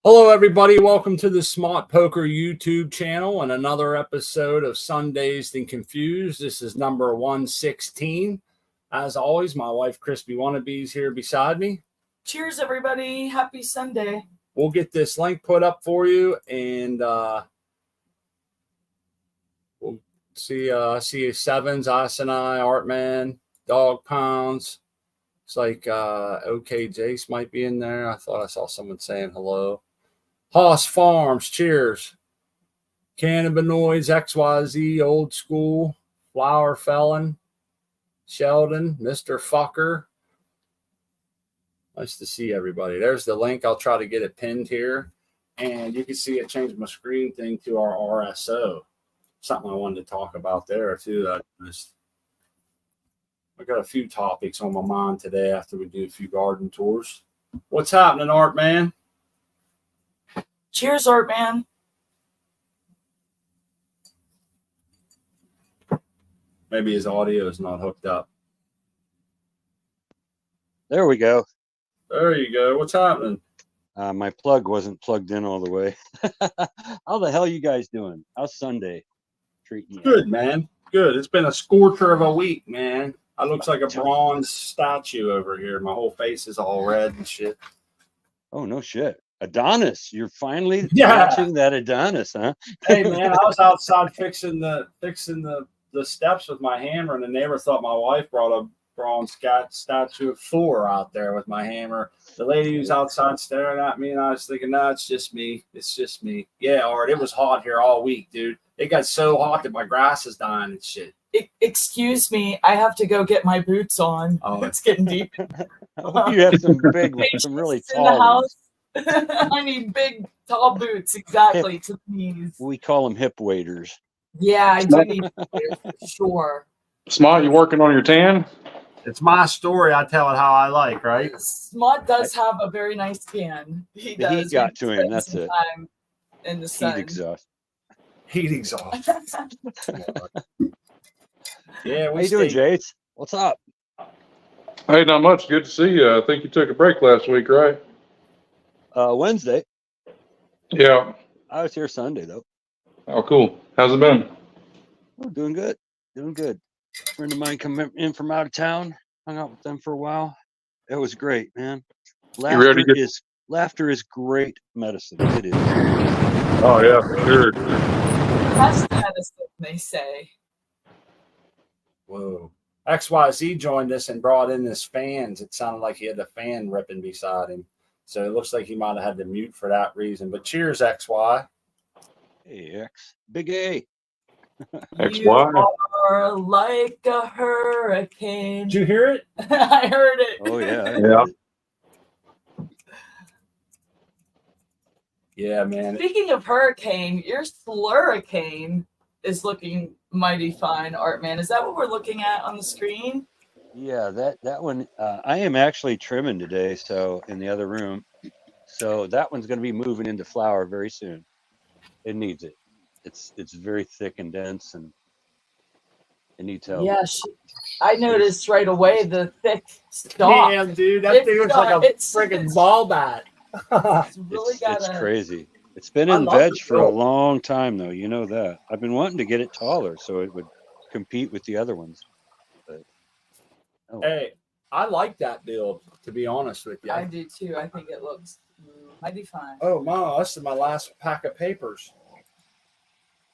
Hello, everybody. Welcome to the Smart Poker YouTube channel and another episode of Sundazed and Confused. This is number 116. As always, my wife, Crispy Wannabe, is here beside me. Cheers, everybody. Happy Sunday. We'll get this link put up for you, and we'll see sevens, Asinai, Artmann, Dog Pounds. It's like OK Jace might be in there. I thought I saw someone saying hello. Haas Farms, cheers. Cannabinoids, XYZ, Old School, Flower Felon, Sheldon, Mr. Fucker. Nice to see everybody. There's the link. I'll try to get it pinned here. And you can see I changed my screen thing to our RSO. Something I wanted to talk about there, too. I got a few topics on my mind today after we do a few garden tours. What's happening, Artmann? Cheers, Artmann. Maybe his audio is not hooked up. There we go. There you go. What's happening? My plug wasn't plugged in all the way. How the hell are you guys doing? How's Sunday treating you? Good, man. Good. It's been a scorcher of a week, man. I looks like a bronze statue over here. My whole face is all red and shit. Oh, no shit. Adonis. You're finally watching that Adonis, huh? Hey, man, I was outside fixing the steps with my hammer, and the neighbor thought my wife brought a bronze statue of Thor out there with my hammer. The lady was outside staring at me, and I was thinking, no, it's just me. It's just me. Yeah, Art, it was hot here all week, dude. It got so hot that my grass is dying and shit. Excuse me, I have to go get my boots on. Oh, it's getting deep. You have some really tall in the house. I need big, tall boots, exactly, to the knees. We call them hip waders. Yeah, I do need for sure. Smart, you working on your tan? It's my story. I tell it how I like, right? Smart does have a very nice tan. He does. The heat got to him. That's it. In the sun. Heat exhaust. Heat exhaust. Yeah. How you doing, Jace? What's up? Hey, not much. Good to see you. I think you took a break last week, right? Wednesday. Yeah. I was here Sunday, though. Oh, cool. How's it been? Oh, doing good. Doing good. A friend of mine come in from out of town. Hung out with them for a while. It was great, man. Laughter is great medicine. It is. Oh, yeah, for sure. Best medicine, they say. Whoa. XYZ joined us and brought in his fans. It sounded like he had a fan ripping beside him. So it looks like he might have had to mute for that reason. But cheers, XY. Hey, X. Big A. XY. You are like a hurricane. Did you hear it? I heard it. Oh, yeah. Yeah. Yeah, man. Speaking of hurricane, your slurricane is looking mighty fine, Artmann. Is that what we're looking at on the screen? Yeah, that one. I am actually trimming today, so in the other room. So that one's going to be moving into flower very soon. It needs it. It's very thick and dense, and it needs help. Yeah, I noticed right away the thick stalk. Damn, dude, that thing looks like a freaking ball bat. It's crazy. It's been in veg for a long time, though. You know that. I've been wanting to get it taller so it would compete with the other ones. But Hey, I like that build, to be honest with you. I do too. I think it looks mighty fine. Oh, my, this is my last pack of papers.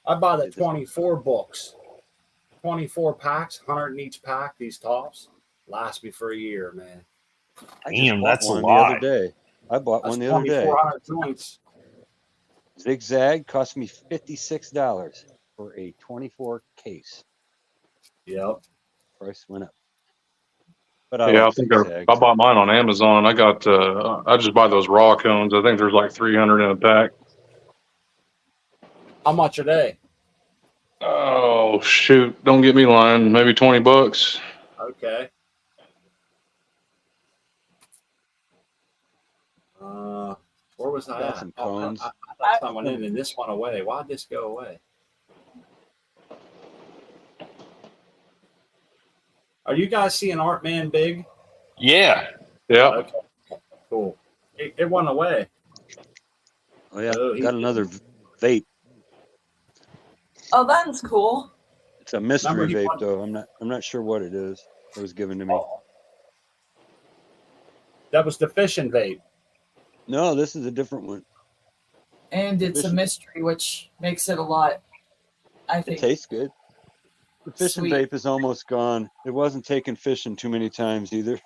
I buy the 24 books. 24 packs, 100 in each pack, these tops. Last me for a year, man. Damn, that's a lot. The other day. I bought one the other day. 2,400 joints. Zigzag cost me $56 for a 24 case. Yep. Price went up. But Yeah, I think I bought mine on Amazon. I got I just buy those raw cones. I think there's like 300 in a pack. How much are they? Oh shoot! Don't get me lying. Maybe $20. Okay. Where was I at? Some cones. I thought one in and this one away. Why'd this go away? Are you guys seeing Artmann big? Yeah. Yeah. Okay. Cool. It went away. Oh yeah, Oh, he got another vape. Oh, that's cool. It's a mystery he vape wanted- though. I'm not sure what it is. It was given to me. Oh. That was the fishing vape. No, this is a different one. And it's a Fishing. mystery, which makes it a lot, I It think. tastes good. The fishing Sweet. vape is almost gone. It wasn't taken fishing too many times either.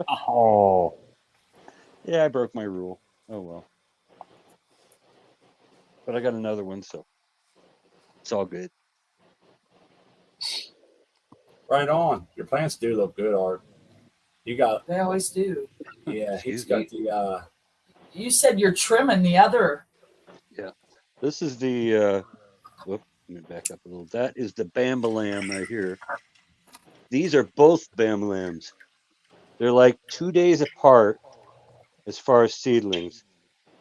Oh, Yeah, I broke my rule. Oh well. But I got another one, so it's all good. Right on. Your plants do look good, Art. You got, They always do. yeah, he's Excuse got me. the, You said you're trimming the other. Yeah. This is the whoop, let me back up a little. That is the Bambalam right here. These are both Bambalams. They're like 2 days apart as far as seedlings,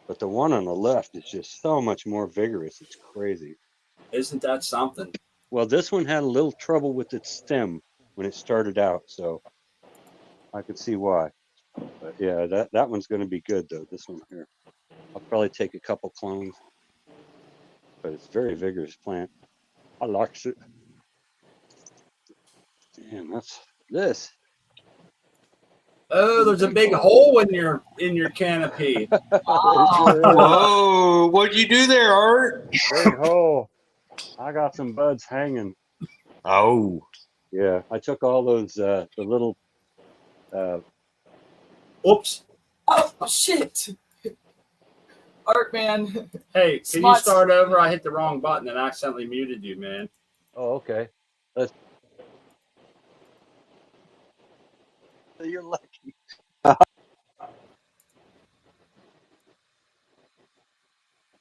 but the one on the left is just so much more vigorous. It's crazy. isn't that something? Well, this one had a little trouble with its stem when it started out, so I could see why. But yeah, that one's going to be good though. This one here, I'll probably take a couple clones, but it's a very vigorous plant. I like it. Damn, that's this. Oh, there's a big hole in your canopy. whoa! What'd you do there, Art? Big hole. I got some buds hanging. Oh, Yeah, I took all those the little Oops. Oh, shit. Artman. Hey, can you Smuts. start over? I hit the wrong button and accidentally muted you, man. oh okay. You're lucky.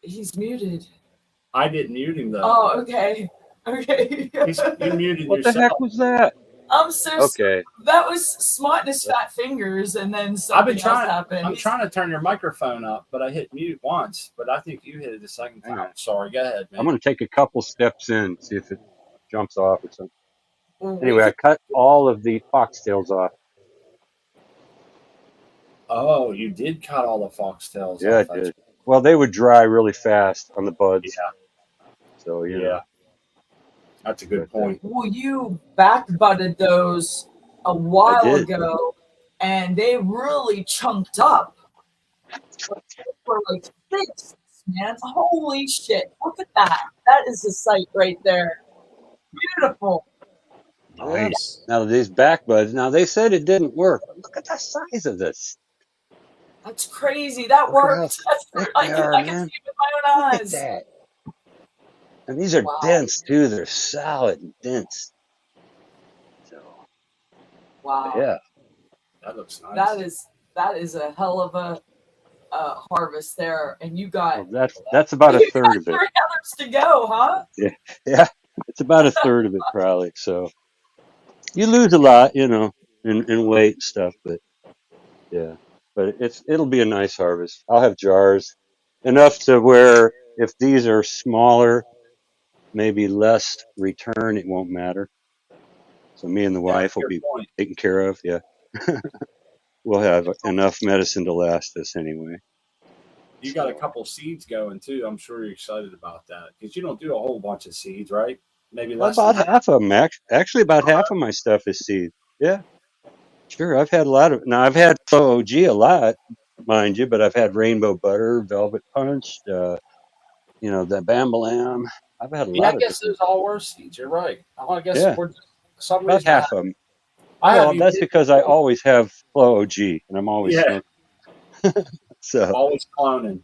He's muted. I didn't mute him though. Oh, okay. Okay. You muted What the yourself. heck was that? I'm so Okay. That was Smut and his fat fingers, and then I've something been trying. else happened. I'm trying to turn your microphone up, but I hit mute once. But I think you hit it the second Hang time. on. Sorry, go ahead, man. I'm going to take a couple steps in, see if it jumps off or something. Well, Anyway, I cut all of the foxtails off. Oh, you did cut all the foxtails Yeah, off. I did. Well, they would dry really fast on the buds. Yeah, So, you yeah. know. That's a good But, point. well, you back butted those a while did. ago, and they really chunked up. They were like this, man. Holy shit. Look at that. That is a sight right there. Beautiful. nice. Now, these back buds, now they said it didn't work. But look at the size of this. That's crazy. That Look at how worked. That's, thick I they can, are, I can man. see it with my own Look at eyes. that. And these are Wow. dense, too. They're solid and dense. So, Wow. yeah. That looks nice. That is a hell of a harvest there, and you got Well, that's about a you third got of it. 3 others to go, huh? Yeah, it's about a third of it probably. So you lose a lot, you know, in weight and stuff, but yeah. But it'll be a nice harvest. I'll have jars enough to where if these are smaller, maybe less return, it won't matter. So me and the wife will Good be point. taken care of. Yeah, we'll have enough medicine to last us anyway. You got a couple seeds going too. I'm sure you're excited about that because you don't do a whole bunch of seeds, right? Maybe less. About than half of them, actually, about half of my stuff is seed. Yeah, sure. I've had a lot of. Now I've had Flow OG a lot, mind you, but I've had Rainbow Butter, Velvet Punch, you know, the Bambalam. I've had a Yeah, I lot of guess different. those all were seeds. You're right. I guess Yeah, for some about reason half of them. I have Well, you that's hit- because I always have Flow OG, and I'm always yeah, smoking. So always cloning.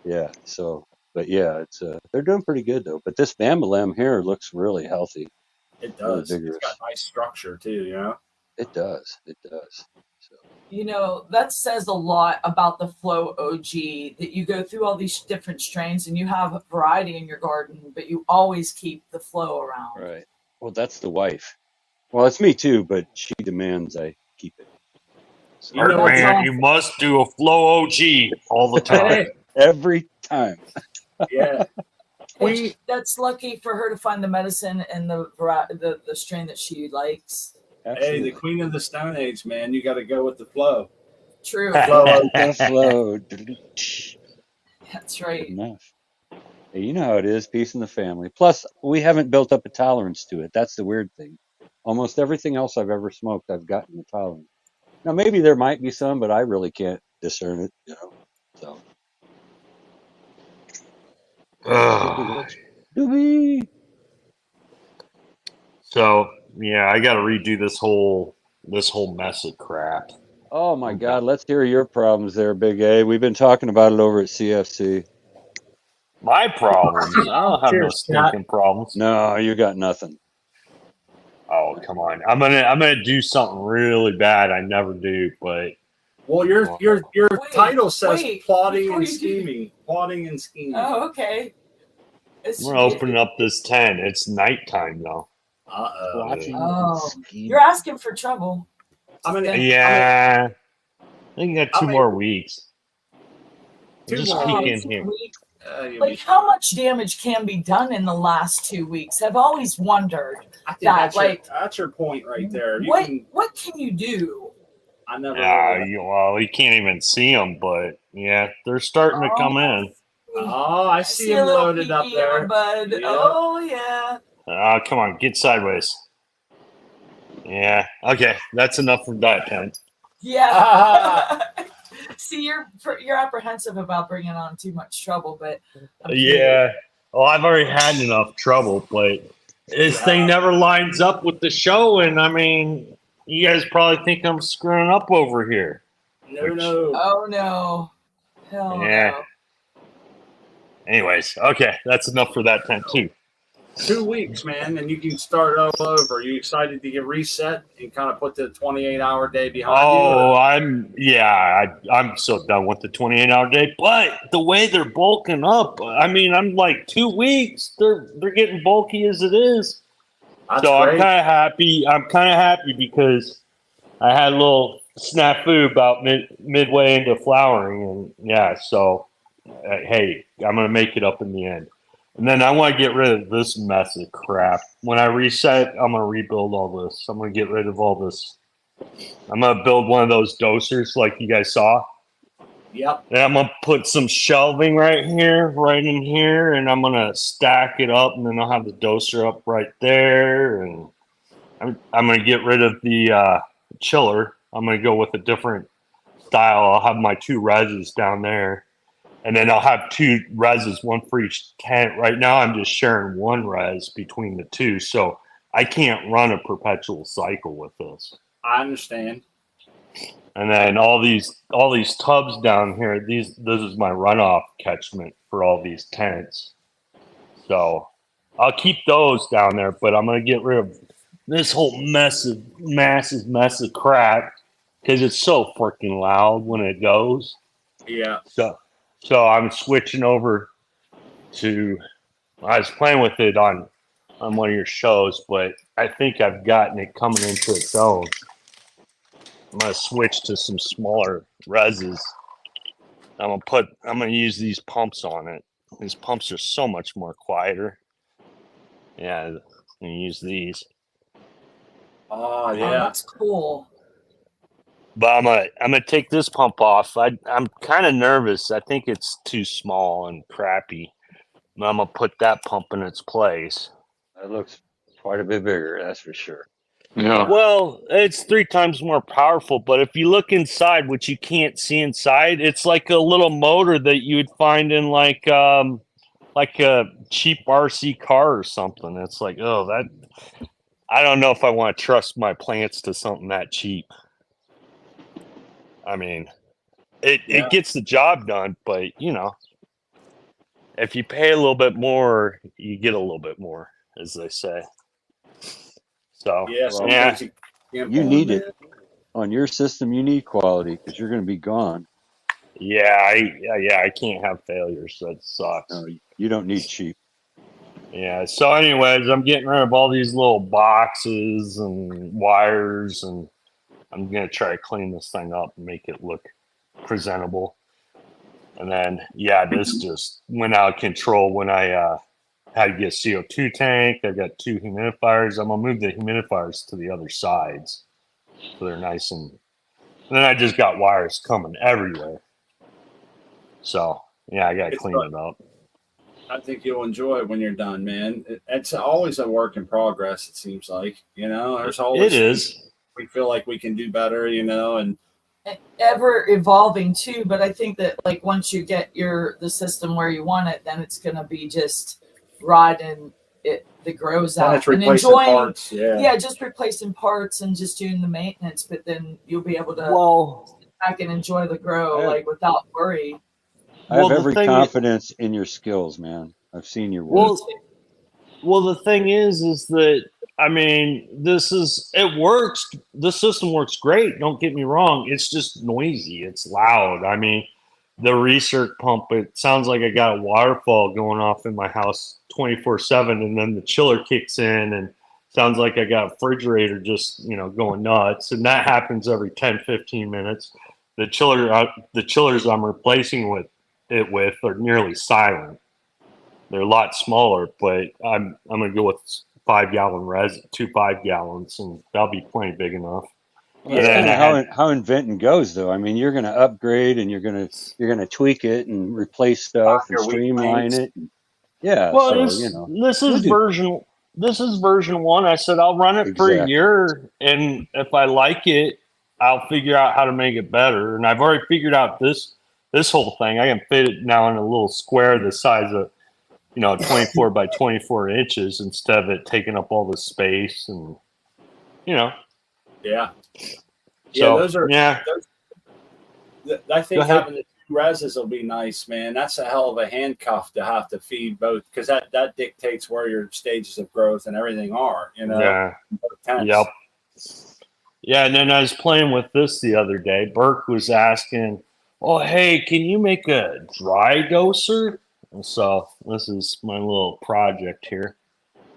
yeah, so but yeah, it's they're doing pretty good though. But this Bambalam here looks really healthy, It really does. It's vigorous. got nice structure too. You know. It does. It does. So. You know, that says a lot about the Flow OG that you go through all these different strains and you have a variety in your garden, but you always keep the Flow around. Right. Well, that's the wife. Well, it's me too, but she demands I keep it. So You know Art what? man, you must do a Flow OG all the time. Hey, every time. yeah. And that's lucky for her to find the medicine and the strain that she likes. Hey, Absolutely. the Queen of the Stone Age, man. You got to go with the flow. True. Flow with the flow. That's Good right. enough. Hey, you know how it is, peace in the family. Plus, we haven't built up a tolerance to it. That's the weird thing. Almost everything else I've ever smoked, I've gotten a tolerance. Now, maybe there might be some, but I really can't discern it, you know. So, Ugh. doobie. So yeah, I got to redo this whole mess of crap. Oh my I'm God, let's hear your problems there, Big A. We've been talking about it over at CFC. My problems. I don't have no Cheers, Scott. stinking problems. No, you got nothing. Oh come on, I'm gonna do something really bad. I never do, but Well, your title says wait, plotting before and you do- scheming. Plotting and scheming. Oh, okay. I'm gonna open up this tent. It's nighttime though. Watching Oh, and scheming. you're asking for trouble. I'm gonna- Okay. Yeah, I think you got two I mean- more weeks. Two Just more peek Oh, in 2 here. weeks. you'll Like, be how much damage can be done in the last 2 weeks? I've always wondered. I think that, that's your point right there. What can you do? I never. Yeah, really- you can't even see them, but yeah, they're starting to come in. Oh, I see a him little loaded up peeky in there. the bud. Yeah. Oh yeah. Come on, get sideways. Yeah, okay, that's enough from that tent. Yeah. See, you're apprehensive about bringing on too much trouble, but I'm Yeah, well, I've already had enough trouble, but this thing never lines up with the show, and I mean, you guys probably think I'm screwing up over here. No. Oh no. Hell Yeah. no. Anyways, okay, that's enough for that tent too. 2 weeks, man, and you can start all over. Are you excited to get reset and kind of put the 28-hour day behind you? Oh, I'm so done with the 28-hour day. But the way they're bulking up, I mean, I'm like 2 weeks. They're getting bulky as it is. That's So great. I'm kind of happy. I'm kind of happy because I had a little snafu about midway into flowering, and yeah. So hey, I'm gonna make it up in the end. And then I want to get rid of this mess of crap. When I reset, I'm gonna rebuild all this. I'm gonna get rid of all this. I'm gonna build one of those dosers like you guys saw. Yep. And I'm gonna put some shelving right here, right in here, and I'm gonna stack it up, and then I'll have the doser up right there. And I'm gonna get rid of the chiller. I'm gonna go with a different style. I'll have my 2 reses down there. And then I'll have 2 reses, one for each tent. Right now, I'm just sharing 1 res between the 2, so I can't run a perpetual cycle with this. I understand. And then all these tubs down here, this is my runoff catchment for all these tents. So I'll keep those down there, but I'm gonna get rid of this whole massive mess of crap because it's so freaking loud when it goes. Yeah. So I'm switching over to. I was playing with it on one of your shows, but I think I've gotten it coming into its own. I'm gonna switch to some smaller reses. I'm gonna use these pumps on it. These pumps are so much more quieter. Yeah, I'm gonna use these. Oh, Oh, yeah. that's cool. But I'm gonna take this pump off. I'm kind of nervous. I think it's too small and crappy. But I'm gonna put that pump in its place. That looks quite a bit bigger, that's for sure. Yeah. Well, it's 3 times more powerful, but if you look inside, which you can't see inside, it's like a little motor that you would find in like a cheap RC car or something. It's like, oh, that I don't know if I want to trust my plants to something that cheap. I mean, it gets the job done, but if you pay a little bit more, you get a little bit more, as they say. So Yeah. Well, Yeah. You need it. On your system, you need quality because you're going to be gone. I can't have failures. That sucks. No, you don't need cheap. Yeah. So, anyways, I'm getting rid of all these little boxes and wires, and I'm gonna try to clean this thing up and make it look presentable. And then, this just went out of control when I had to get a CO2 tank. I've got 2 humidifiers. I'm gonna move the humidifiers to the other sides, so they're nice and then I just got wires coming everywhere. So, Yeah, I gotta It's clean fun. it up. I think you'll enjoy it when you're done, man. It's always a work in progress. It seems like, there's always It is. we feel like we can do better, and ever evolving too, but I think that like once you get the system where you want it, then it's gonna be just riding it that grows then out it's and replacing enjoying parts. Yeah. just replacing parts and just doing the maintenance, but then you'll be able to Well, sit back and enjoy the grow I have, like without worry. I have the every thing. confidence in your skills, man. I've seen your work. Well, the thing is that I mean, it works. The system works great. Don't get me wrong. It's just noisy. It's loud. I mean, the recirc pump. It sounds like I got a waterfall going off in my house 24/7, and then the chiller kicks in, and sounds like I got a refrigerator just going nuts. And that happens every 10-15 minutes. The chillers I'm replacing it with are nearly silent. They're a lot smaller, but I'm gonna go with 5-gallon 2 5-gallons, and that'll be plenty big enough. Well, that's kind of how inventing goes, though. I mean, you're going to upgrade and you're going to tweak it and replace stuff and streamline it. Yeah. Well, so this is version 1. I said I'll run it for a year, and if I like it, I'll figure out how to make it better. And I've already figured out this whole thing. I can fit it now in a little square the size of 24 by 24 inches instead of it taking up all the space and Yeah. So, those are. yeah. I think having the 2 reses will be nice, man. That's a hell of a handcuff to have to feed both, because that dictates where your stages of growth and everything are. Yeah. Yep. Yeah, and then I was playing with this the other day. Burke was asking, "Oh, hey, can you make a dry doser?" And so this is my little project here.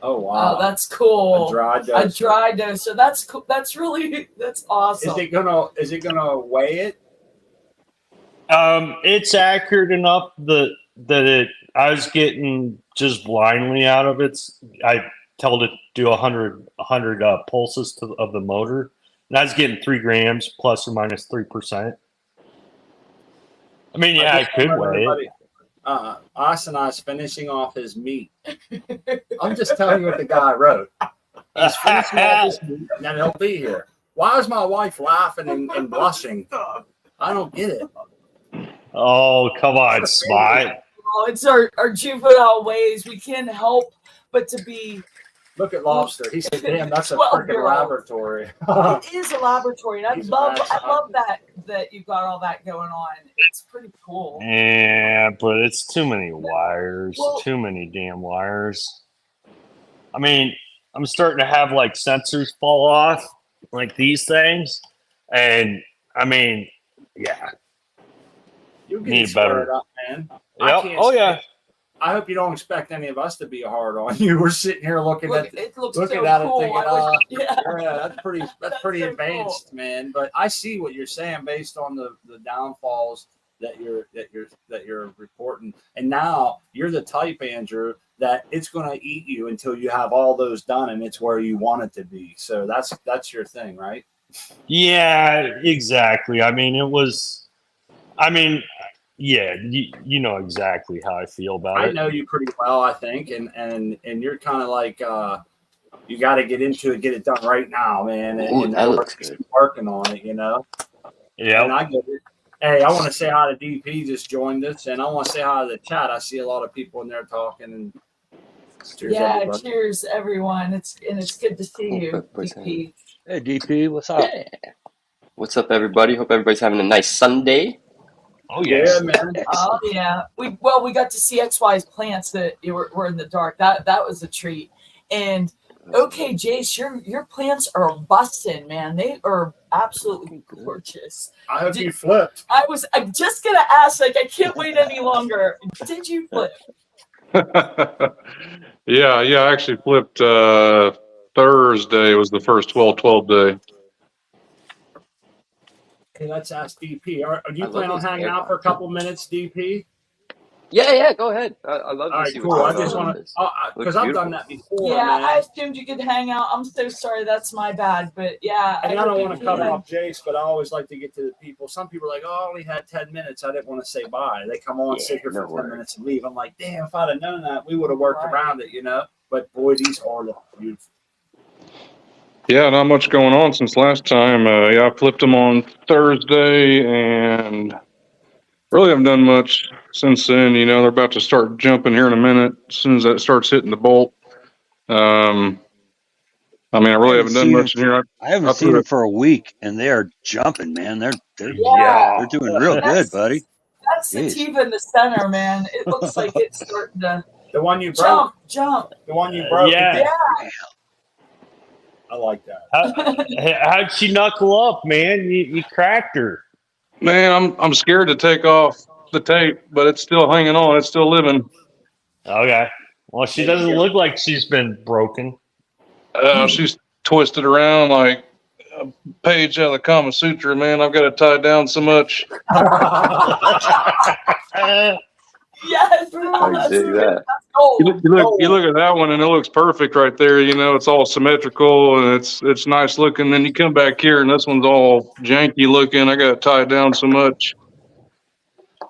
Oh wow, that's cool. A dry doser. That's cool. That's awesome. Is it gonna weigh it? It's accurate enough that I was getting just blindly out of it. I told it to do 100 pulses of the motor, and I was getting 3 grams plus or minus 3%. I mean, yeah, I could weigh it. Asanai's finishing off his meat. I'm just telling you what the guy wrote. He's finishing off his meat, and then he'll be here. Why is my wife laughing and blushing? I don't get it. Oh, come on, Spot. Oh, it's our juvenile ways. We can't help but to be. Look at Lobster. He said, "Damn, that's a freaking laboratory." It is a laboratory, and I love that you've got all that going on. It's pretty cool. Yeah, but it's too many wires. Too many damn wires. I mean, I'm starting to have like sensors fall off, like these things, and I mean, yeah. You get better up, man. Yep. Oh yeah. I hope you don't expect any of us to be hard on you. We're sitting here looking at it, cool. thinking, that's pretty advanced, cool. Man. But I see what you're saying based on the downfalls that you're reporting. And now you're the type, Andrew, that it's going to eat you until you have all those done, and it's where you want it to be. So that's your thing, right? Yeah, exactly. I mean, yeah, you know exactly how I feel about it. I know you pretty well, I think, and you're kind of like you got to get into it, get it done right now, man. And that looks good. Working on it, Yeah. And I get it. Hey, I want to say hi to DP, just joined us, and I want to say hi to the chat. I see a lot of people in there talking. And cheers, cheers everyone. It's good to see you, DP. Hey, DP, what's up? Yeah. What's up, everybody? Hope everybody's having a nice Sunday. Oh yeah, man. Oh yeah. We got to see XY's plants that were in the dark. That was a treat. And okay, Jace, your plants are busting, man. They are absolutely gorgeous. I hope you flipped. I'm just gonna ask, like, I can't wait any longer. Did you flip? Yeah, I actually flipped Thursday was the first 12/12 day. Okay, let's ask DP. Do you plan on hanging out for a couple minutes, DP? Yeah, go ahead. I love All to right, see cool. what's I going just on with want this. to, because I've done that before, Yeah, man. I assumed you could hang out. I'm so sorry. That's my bad. But yeah, And I don't want to cut yeah. off Jace, but I always like to get to the people. Some people are like, oh, I only had 10 minutes. I didn't want to say bye. They come on, sit here for 10 minutes and leave. I'm like, damn, if I'd have known that, we would have worked around it, you know? But boy, these are beautiful. Yeah, not much going on since last time. I flipped them on Thursday and really haven't done much since then. You know, they're about to start jumping here in a minute as soon as that starts hitting the bolt. I mean, I really haven't done much in here. I haven't seen them for a week, and they are jumping, man. They're doing real good, buddy. That's sativa in the center, man. It looks like it's starting to. The one you broke. Jump. The one you broke. Yeah. I like that. How'd she knuckle up, man? You cracked her. Man, I'm scared to take off the tape, but it's still hanging on. It's still living. Okay. Well, she doesn't look like she's been broken. She's twisted around like a page out of the Kama Sutra, man. I've got it tied down so much. Yes. I dig that. You look at that one and it looks perfect right there. You know, it's all symmetrical and it's nice looking. Then you come back here and this one's all janky looking. I got it tied down so much,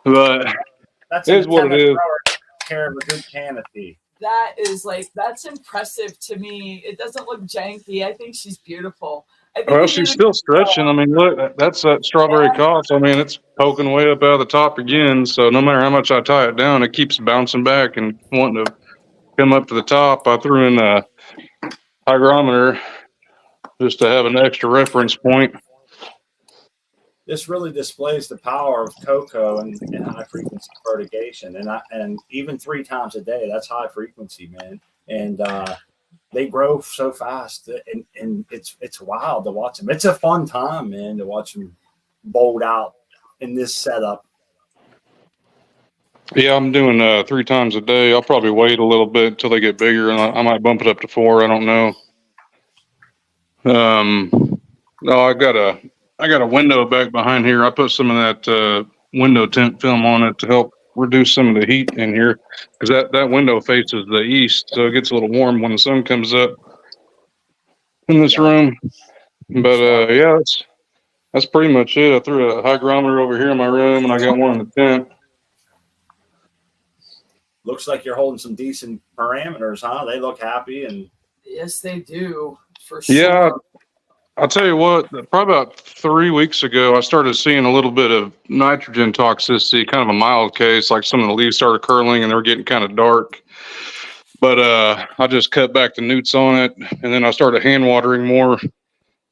but that's it is what it is. Care of a good canopy. That's impressive to me. It doesn't look janky. I think she's beautiful. Well, she's still stretching. I mean, look, that's that strawberry cough. I mean, it's poking way up out of the top again. So no matter how much I tie it down, it keeps bouncing back and wanting to come up to the top. I threw in a hygrometer just to have an extra reference point. This really displays the power of cocoa and high frequency fertigation, and even 3 times a day. That's high frequency, man. And they grow so fast, and it's wild to watch them. It's a fun time, man, to watch them bolt out in this setup. Yeah, I'm doing 3 times a day. I'll probably wait a little bit until they get bigger, and I might bump it up to 4. I don't know. No, I got a window back behind here. I put some of that window tint film on it to help reduce some of the heat in here, because that window faces the east, so it gets a little warm when the sun comes up in this room. But yeah, that's pretty much it. I threw a hygrometer over here in my room, and I got one in the tent. Looks like you're holding some decent parameters, huh? They look happy, and yes, they do for sure. Yeah. I'll tell you what, probably about 3 weeks ago, I started seeing a little bit of nitrogen toxicity, kind of a mild case, like some of the leaves started curling and they were getting kind of dark. But I just cut back the newts on it, and then I started hand watering more.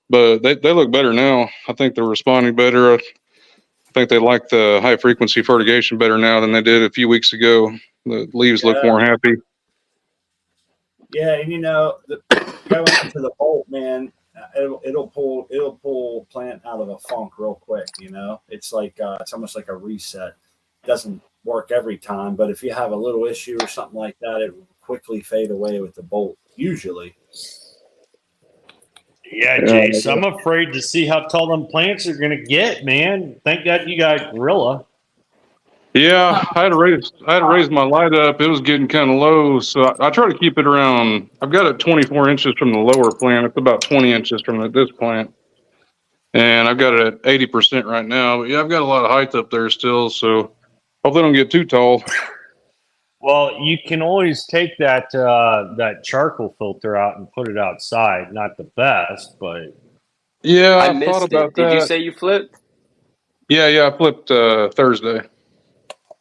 But they look better now. I think they're responding better. I think they like the high frequency fertigation better now than they did a few weeks ago. The leaves look more happy. Yeah, and you know, going into the bolt, man, it'll pull plant out of a funk real quick. You know, it's like it's almost like a reset. Doesn't work every time, but if you have a little issue or something like that, it will quickly fade away with the bolt. Usually. Yeah, Jace, I'm afraid to see how tall them plants are going to get, man. Thank God you got Gorilla. Yeah, I had to raise my light up. It was getting kind of low, so I try to keep it around. I've got it 24 inches from the lower plant. It's about 20 inches from this plant, and I've got it at 80% right now. But yeah, I've got a lot of height up there still, so hope they don't get too tall. Well, you can always take that charcoal filter out and put it outside. Not the best, but yeah, I thought about that. Did you say you flipped? Yeah, I flipped Thursday.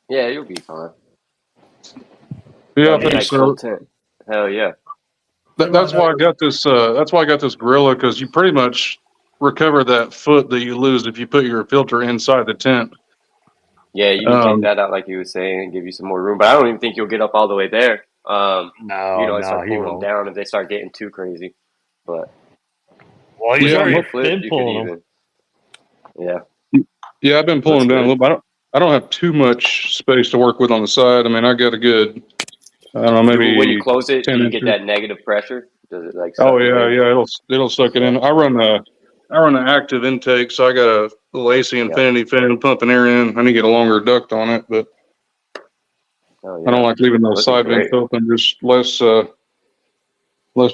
Yeah, you'll be fine. Yeah, I think so. Hell yeah. That's why I got this. That's why I got this Gorilla, because you pretty much recover that foot that you lose if you put your filter inside the tent. Yeah, you can take that out like you were saying and give you some more room. But I don't even think you'll get up all the way there. No, start pulling them down if they start getting too crazy. But well, he's already been pulling them. Yeah, I've been pulling them down a little bit. I don't have too much space to work with on the side. I mean, I got a good, I don't know, maybe when you close it, do you get that negative pressure? Does it like? Oh yeah, it'll suck it in. I run an active intake, so I got a little AC Infinity fan pumping air in. I need to get a longer duct on it, but Oh, I don't yeah. like leaving those Looking side vents great. open. There's less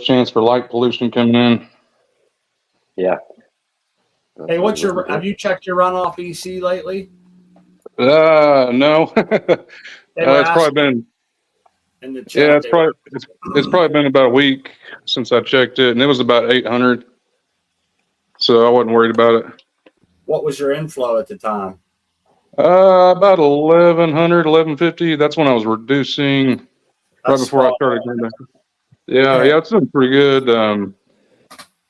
chance for light pollution coming in. Yeah. Hey, what's Looking your? good. Have you checked your runoff EC lately? No. They were It's probably asking been in the yeah. chat. It's probably been about a week since I checked it, and it was about 800. So I wasn't worried about it. What was your inflow at the time? About 1100, 1150. That's when I was reducing right That's before I spot started on. going back. Yeah, it's been pretty good. I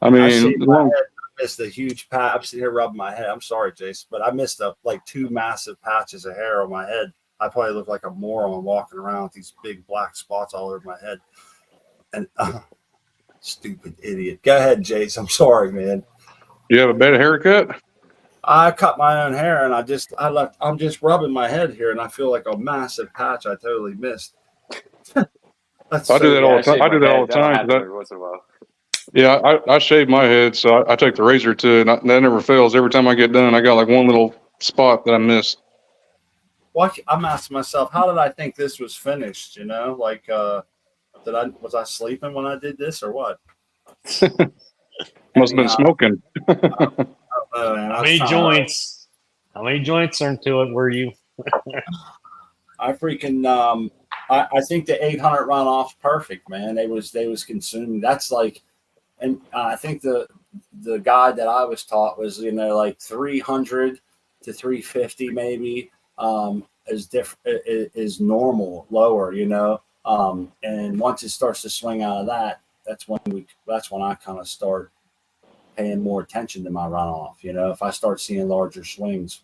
I mean, shaved my head. I missed a huge patch. I'm sitting here rubbing my head. I'm sorry, Jason, but I missed like 2 massive patches of hair on my head. I probably look like a moron walking around with these big black spots all over my head. And stupid idiot. Go ahead, Jason. I'm sorry, man. you have a better haircut? I cut my own hair and I'm just rubbing my head here and I feel like a massive patch I totally missed. That's I do that Yeah, all I the time. shave I my do that all head. the That'll time. happen every once in a while. Yeah, I shave my head, so I take the razor to it, and that never fails. Every time I get done, I got like one little spot that I missed. Well, I'm asking myself, how did I think this was finished? You know, like, was I sleeping when I did this or what? Must have been smoking. Oh, man, How many joints? How many joints are into it? Were you? I freaking I think the 800 runoff's perfect, man. They was consuming. That's like, and I think the guide that I was taught was like 300 to 350 maybe is normal lower, and once it starts to swing out of that, that's when I kind of start paying more attention to my runoff. If I start seeing larger swings.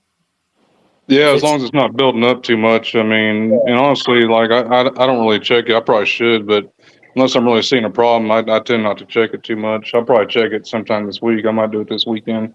Yeah, as long as it's not building up too much. I mean, and honestly, like I don't really check it. I probably should, but unless I'm really seeing a problem, I tend not to check it too much. I'll probably check it sometime this week. I might do it this weekend.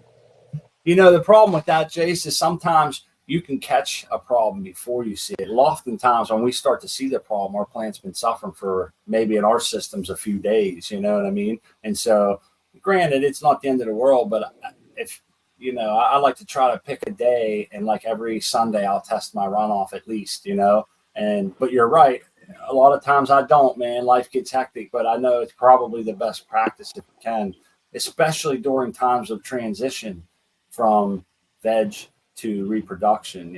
The problem with that, Jace, is sometimes you can catch a problem before you see it. Oftentimes, when we start to see the problem, our plant's been suffering for maybe in our systems a few days. You know what I mean? And so, granted, it's not the end of the world, but if I like to try to pick a day, and like every Sunday, I'll test my runoff at least. But you're right. A lot of times I don't, man. Life gets hectic, but I know it's probably the best practice if you can, especially during times of transition from veg to reproduction.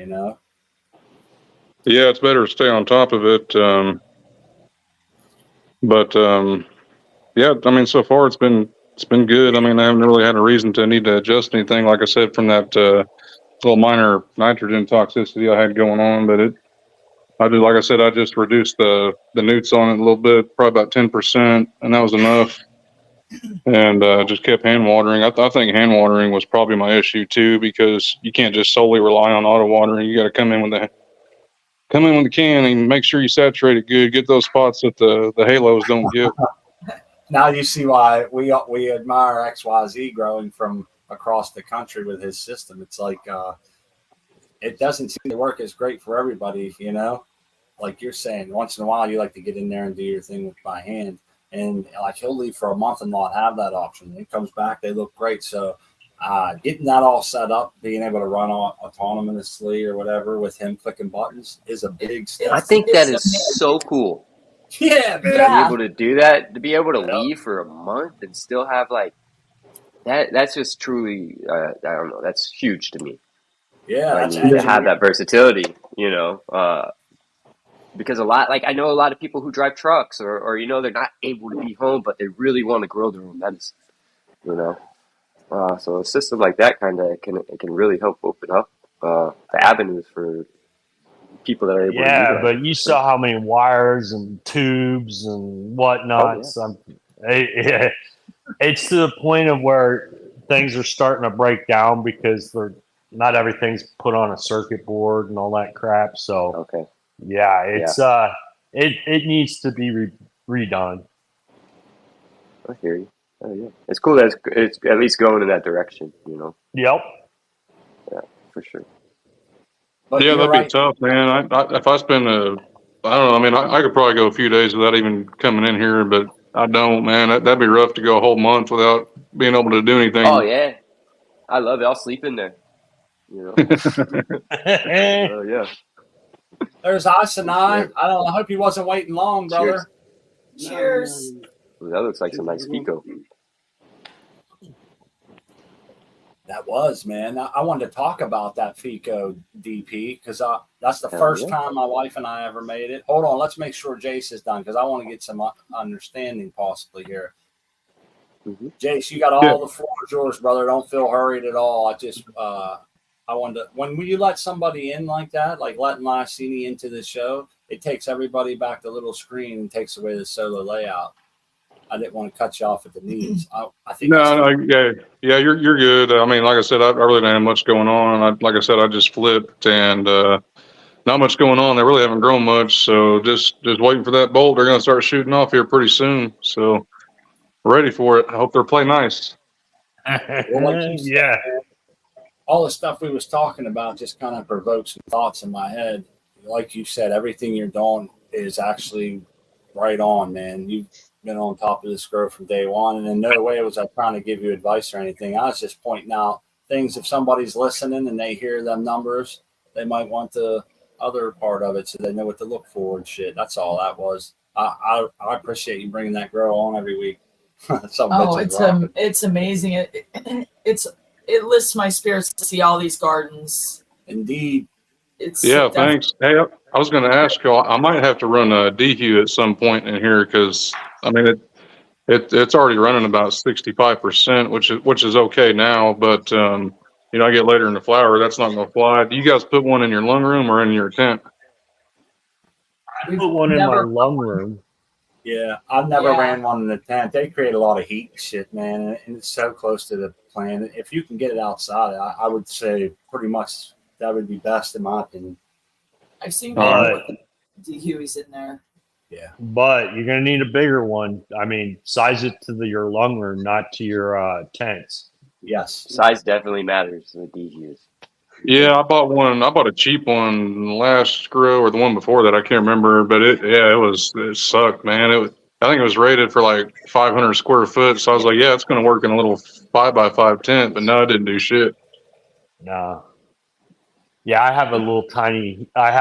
Yeah, it's better to stay on top of it. Yeah, I mean, so far it's been good. I mean, I haven't really had a reason to need to adjust anything. Like I said, from that little minor nitrogen toxicity I had going on, but like I said, I just reduced the newts on it a little bit, probably about 10%, and that was enough. And just kept hand watering. I think hand watering was probably my issue too, because you can't just solely rely on auto watering. You got to come in with the can and make sure you saturate it good. Get those spots that the halos don't get. Now you see why we admire XYZ growing from across the country with his system. It's like it doesn't seem to work as great for everybody, Like you're saying, once in a while you like to get in there and do your thing by hand. And like he'll leave for a month and not have that option. He comes back, they look great. So getting that all set up, being able to run autonomously or whatever with him clicking buttons is a big step. I think that is so cool. Yeah, man. To be able to do that, to be able to leave for a month and still have like that, that's just truly, I don't know, that's huge to me. Yeah, I mean, to have that versatility, because I know a lot of people who drive trucks or they're not able to be home, but they really want to grow their own medicine, so a system like that kind of can really help open up the avenues for people that are able to Yeah, but you saw how many wires and tubes and whatnot. Oh, yeah. It's to the point of where things are starting to break down because not everything's put on a circuit board and all that crap. So okay. Yeah, it's it needs to be redone. I hear you. Oh yeah, it's cool that it's at least going in that direction. Yep. Yeah, for sure. But yeah, that'd right. be tough, man. If I spend I don't know. I mean, I could probably go a few days without even coming in here, but I don't, man. That'd be rough to go a whole month without being able to do anything. Oh yeah, I love it. I'll sleep in there. Oh yeah. There's Asanai. I don't know. I hope he wasn't waiting long, brother. Cheers. Ooh, that looks like some nice pico. That was, man. I wanted to talk about that FICO DP because that's the Hell first yeah. time my wife and I ever made it. Hold on. Let's make sure Jace is done because I want to get some understanding possibly here. Mm-hmm. Jace, you got all the floor yours, brother. Don't feel hurried at all. I wanted to, when you let somebody in like that, like letting Lysini into the show, it takes everybody back to the little screen and takes away the solo layout. I didn't want to cut you off at the knees. I think Yeah, you're good. I mean, like I said, I really don't have much going on. Like I said, I just flipped and not much going on. They really haven't grown much, so just waiting for that bolt. They're going to start shooting off here pretty soon. So ready for it. I hope they play nice. well, like you said, Yeah. man, all the stuff we was talking about just kind of provoked some thoughts in my head. Like you said, everything you're doing is actually right on, man. You've been on top of this growth from day one, and in no way was I trying to give you advice or anything. I was just pointing out things. If somebody's listening and they hear them numbers, they might want the other part of it so they know what to look for and shit. That's all that was. I appreciate you bringing that girl on every week. It's amazing. It lifts my spirits to see all these gardens. Indeed. Thanks. Hey, I was going to ask you. I might have to run a DHU at some point in here because I mean it's already running about 65%, which is okay now. But I get later in the flower, that's not going to fly. Do you guys put one in your lung room or in your tent? I put one in my lung room. Yeah, I've never ran one in the tent. They create a lot of heat and shit, man, and it's so close to the plant. If you can get it outside, I would say pretty much that would be best in my opinion. I've seen DHUs in there. Yeah, but you're gonna need a bigger one. I mean, size it to your lung room, not to your tents. Yes, size definitely matters with DHUs. Yeah, I bought one. I bought a cheap one last grow or the one before that. I can't remember, but it sucked, man. I think it was rated for like 500 square foot. So I was like, yeah, it's going to work in a little 5x5 tent, but no, it didn't do shit. No. Yeah, I have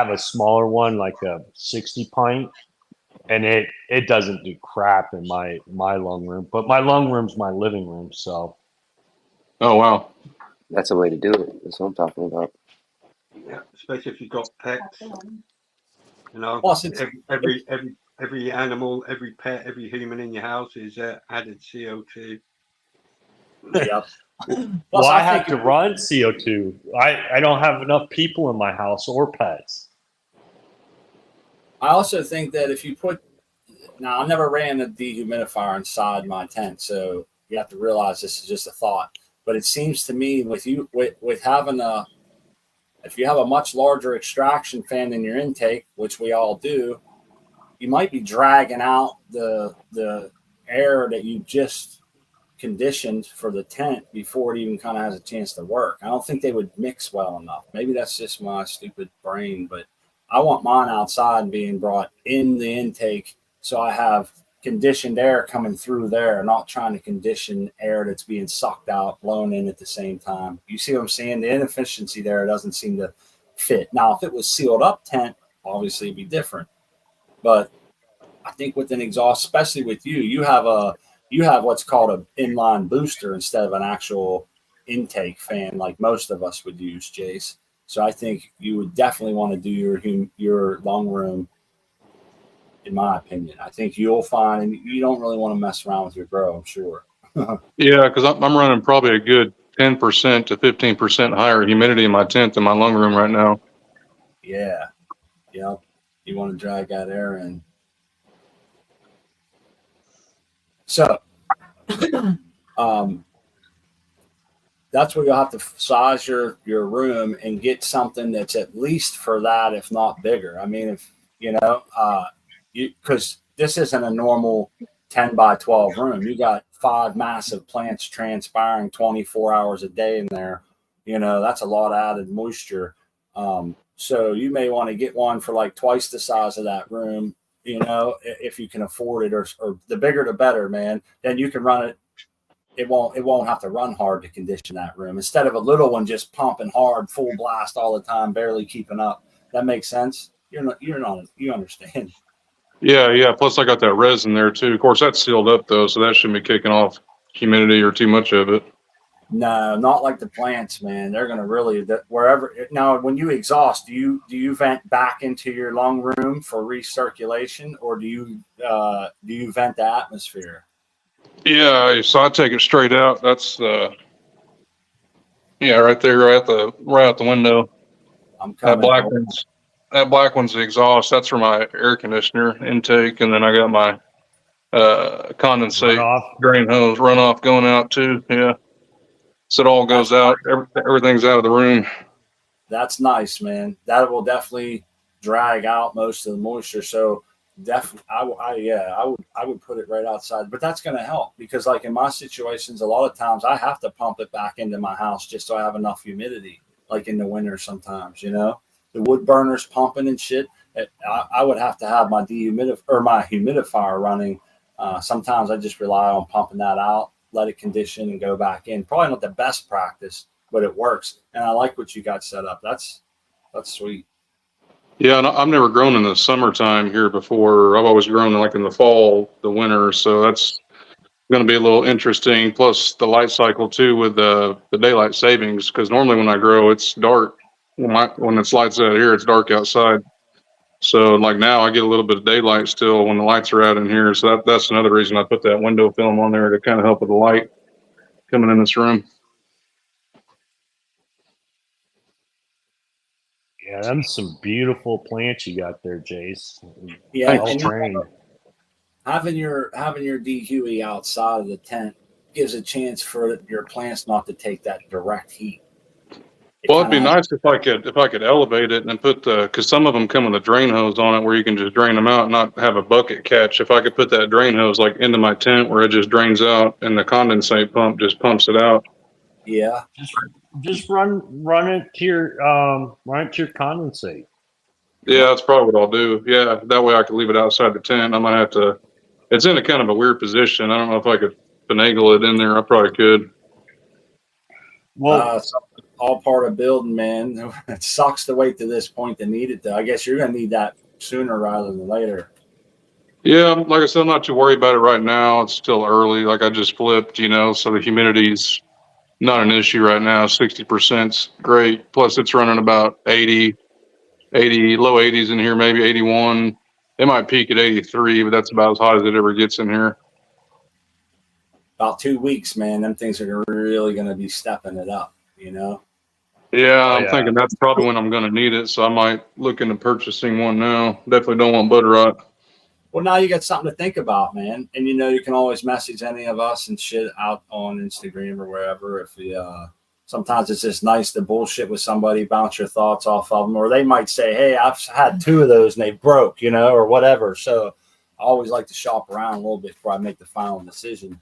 a smaller one, like a 60 pint, and it doesn't do crap in my lung room. But my lung room's my living room, so. Oh, wow. That's the way to do it. That's what I'm talking about. Yeah, especially if you've got pets. Plus Every animal, every pet, every human in your house is added CO2. Yep. Well, I have to run CO2. I don't have enough people in my house or pets. I also think that if you I never ran a dehumidifier inside my tent, so you have to realize this is just a thought. But it seems to me with having if you have a much larger extraction fan in your intake, which we all do, you might be dragging out the air that you just conditioned for the tent before it even kind of has a chance to work. I don't think they would mix well enough. Maybe that's just my stupid brain, but I want mine outside being brought in the intake so I have conditioned air coming through there, not trying to condition air that's being sucked out, blown in at the same time. You see what I'm saying? The inefficiency there doesn't seem to fit. Now, if it was sealed up tent, obviously it'd be different. But I think with an exhaust, especially with you have what's called an inline booster instead of an actual intake fan like most of us would use, Jace. So I think you would definitely want to do your lung room. In my opinion, I think you'll find, and you don't really want to mess around with your grow, I'm sure. Yeah, because I'm running probably a good 10% to 15% higher humidity in my tent than my lung room right now. Yeah. Yep. You want to drag that air in. So, that's where you'll have to size your room and get something that's at least for that, if not bigger. I mean, if because this isn't a normal 10 by 12 room. You got 5 massive plants transpiring 24 hours a day in there. That's a lot of added moisture. So you may want to get one for like twice the size of that room, if you can afford it, or the bigger the better, man. Then you can run it. It won't have to run hard to condition that room instead of a little one just pumping hard, full blast all the time, barely keeping up. That makes sense. you understand. Yeah. Plus, I got that resin there too. Of course, that's sealed up though, so that shouldn't be kicking off humidity or too much of it. No, not like the plants, man. They're gonna really wherever. Now, when you exhaust, do you vent back into your lung room for recirculation, or do you vent the atmosphere? Yeah, so I take it straight out. That's yeah, right there, right out the window. I'm That coming. black one's that black one's the exhaust. That's for my air conditioner intake, and then I got my condensate Runoff. drain hose runoff going out too. Yeah, so it all goes out. Everything's out of the room. That's nice, man. That will definitely drag out most of the moisture. So definitely, I would put it right outside. But that's going to help because, like in my situations, a lot of times I have to pump it back into my house just so I have enough humidity. Like in the winter, sometimes the wood burners pumping and shit. I would have to have my my humidifier running. Sometimes I just rely on pumping that out, let it condition, and go back in. Probably not the best practice, but it works. And I like what you got set up. That's sweet. Yeah, and I've never grown in the summertime here before. I've always grown like in the fall, the winter. So that's going to be a little interesting. Plus the light cycle too with the daylight savings. Because normally when I grow, it's dark. When it's lights out here, it's dark outside. So like now, I get a little bit of daylight still when the lights are out in here. So that's another reason I put that window film on there to kind of help with the light coming in this room. Yeah, them some beautiful plants you got there, Jace. Yeah, Well and trained. having your DHUE outside of the tent gives a chance for your plants not to take that direct heat. Well, it'd be nice if I could elevate it and put because some of them come with a drain hose on it where you can just drain them out and not have a bucket catch. If I could put that drain hose like into my tent where it just drains out and the condensate pump just pumps it out. Yeah, Just run it to your condensate. Yeah, that's probably what I'll do. Yeah, that way I could leave it outside the tent. I might have to. It's in a kind of a weird position. I don't know if I could finagle it in there. I probably could. Well, so all part of building, man. It sucks to wait to this point to need it, though. I guess you're gonna need that sooner rather than later. Yeah, like I said, I'm not too worried about it right now. It's still early. Like I just flipped, so the humidity's not an issue right now. 60%'s great. Plus, it's running about 80, low 80s in here, maybe 81. It might peak at 83, but that's about as hot as it ever gets in here. About 2 weeks, man. Them things are really gonna be stepping it up. Yeah, I'm thinking that's probably when I'm going to need it. So I might look into purchasing one now. Definitely don't want butter rot. Well, now you got something to think about, man. And you can always message any of us and shit out on Instagram or wherever. If you, sometimes it's just nice to bullshit with somebody, bounce your thoughts off of them, or they might say, "Hey, I've had 2 of those and they broke," or whatever. So I always like to shop around a little bit before I make the final decision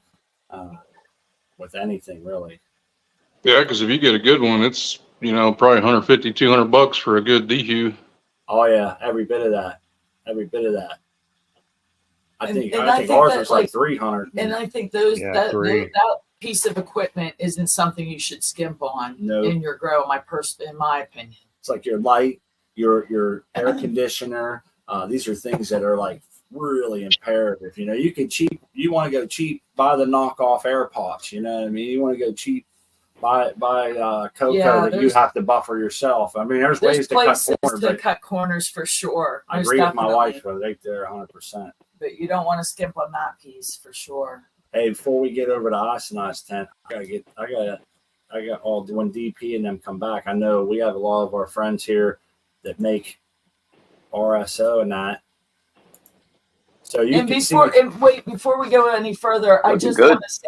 with anything, really. Yeah, because if you get a good one, it's probably 150, $200 for a good DHU. Oh yeah, every bit of that. I think ours was like 300. And I think that piece of equipment isn't something you should skimp on in your grow. In my opinion, it's like your light, your air conditioner. These are things that are like really imperative. You want to go cheap, buy the knockoff air pots. You know what I mean? You want to go cheap, buy cocoa that you have to buffer yourself. I mean, there's ways to cut corners for sure. I agree with my wife right there 100%. But you don't want to skimp on that piece for sure. Hey, before we get over to Isoniced tent, I got all when DP and them come back. I know we have a lot of our friends here that make RSO and that. So before we go any further, I just want to say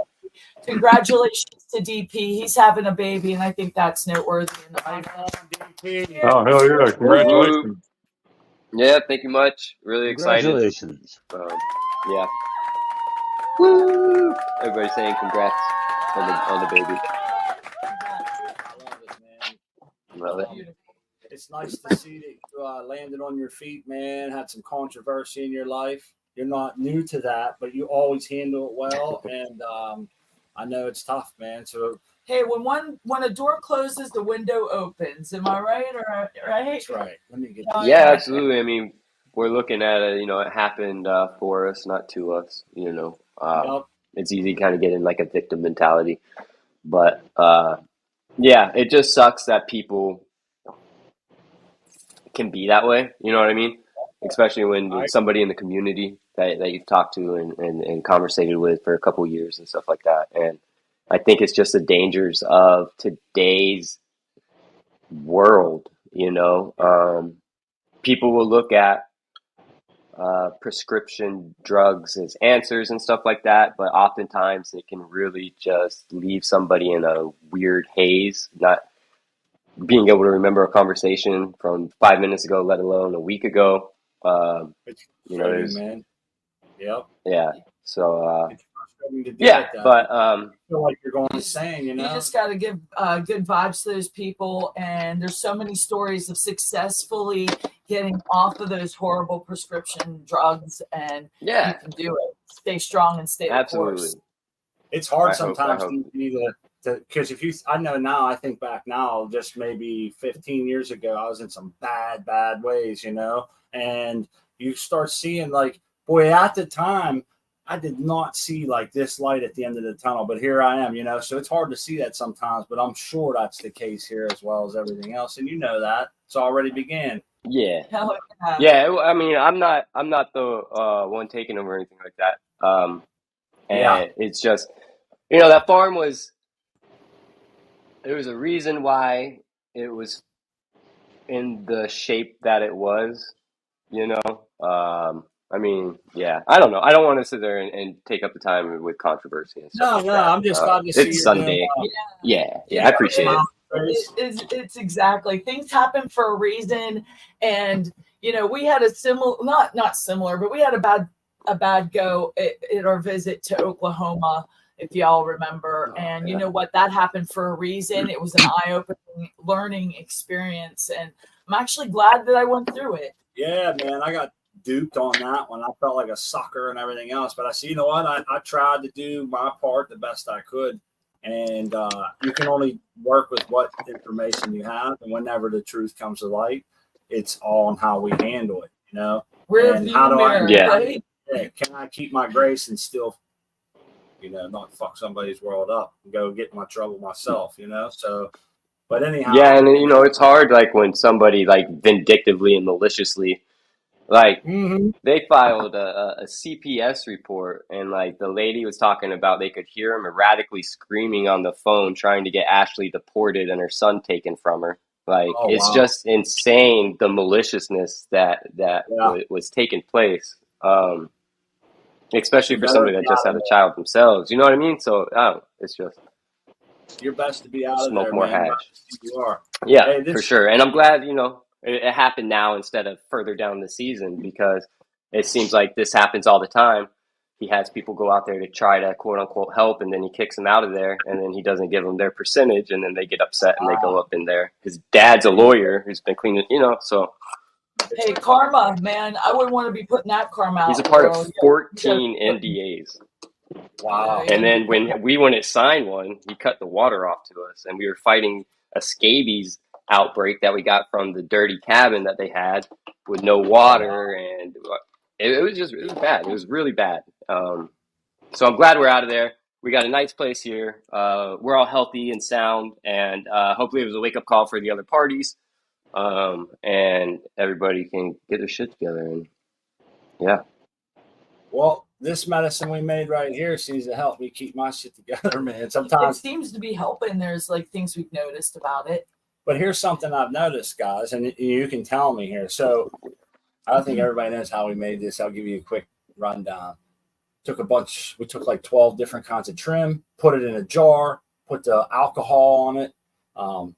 congratulations to DP. He's having a baby, and I think that's noteworthy. Oh, hell yeah. Congratulations. Yeah, thank you much. Really excited. Congratulations. Yeah. Woo! Everybody's saying congrats on the baby. Love it. It's nice to see that you landed on your feet, man. Had some controversy in your life. You're not new to that, but you always handle it well. And I know it's tough, man. So Hey, when a door closes, the window opens. Am I right? Or right? That's right. Let me get Oh, Yeah, yeah. absolutely. I mean, we're looking at it, it happened for us, not to us, Yep. It's easy to kind of get in like a victim mentality. But yeah, it just sucks that people can be that way. You know what I mean? Especially when I it's somebody in the community that you've talked to and conversated with for a couple of years and stuff like that. And I think it's just the dangers of today's world, People will look at prescription drugs as answers and stuff like that, but oftentimes it can really just leave somebody in a weird haze, not being able to remember a conversation from 5 minutes ago, let alone a week ago. it's frustrating, There's man. Yep. yeah, so It's frustrating to deal yeah, with that. but I feel like you're going insane, You just got to give good vibes to those people. And there's so many stories of successfully getting off of those horrible prescription drugs, and you yeah, can do it. Stay strong and stay the absolutely. course. It's hard I sometimes hope. because if you, I know now, I think back now, just maybe 15 years ago, I was in some bad ways, and you start seeing like, boy, at the time, I did not see like this light at the end of the tunnel, but here I am, so it's hard to see that sometimes, but I'm sure that's the case here as well as everything else. And that it's already began. Yeah. Hell yeah. Yeah, I mean, I'm not the one taking them or anything like that. Yeah. And it's just, that farm there was a reason why it was in the shape that it was, I mean, yeah, I don't know. I don't want to sit there and take up the time with controversy and stuff No, like no, that. I'm just glad to see It's you doing Sunday. well. Yeah, I appreciate it. It's exactly, things happen for a reason. And we had a similar, not similar, but we had a bad go at our visit to Oklahoma, if y'all remember. And you know what, that happened for a reason. It was an eye-opening learning experience, and I'm actually glad that I went through it. Yeah, man, I got duped on that one. I felt like a sucker and everything else, but I see, what, I tried to do my part the best I could. And you can only work with what information you have, and whenever the truth comes to light, it's all on how we handle it, and how do right? can I keep my grace and still not fuck somebody's world up and go get in my trouble myself, so, but anyhow, Yeah, and it's hard, like when somebody like vindictively and maliciously, like they filed a CPS report, and like the lady was talking about they could hear him erratically screaming on the phone trying to get Ashley deported and her son taken from her. Like it's wow. just insane, the maliciousness that was taking place, especially for somebody that just had a child themselves. You know what I mean? So it's just your best to be out of smoke there, more man. hash. You are. Yeah, Hey, for sure. And I'm glad, it happened now instead of further down the season, because it seems like this happens all the time. He has people go out there to try to quote unquote help, and then he kicks them out of there, and then he doesn't give them their percentage, and then they get upset and they go up in there. His dad's a lawyer who's been cleaning, so. Hey, karma, man. I wouldn't want to be putting that karma out. He's a part of 14 NDAs. Wow. And then when we wouldn't sign one, he cut the water off to us, and we were fighting a scabies outbreak that we got from the dirty cabin that they had with no water, and it was bad. It was really bad. So I'm glad we're out of there. We got a nice place here. We're all healthy and sound, and hopefully it was a wake up call for the other parties, and everybody can get their shit together. And yeah. Well, this medicine we made right here seems to help me keep my shit together, man. Sometimes it seems to be helping. There's like things we've noticed about it. But here's something I've noticed, guys, and you can tell me here. So I don't think everybody knows how we made this. I'll give you a quick rundown. We took like 12 different kinds of trim, put it in a jar, put the alcohol on it,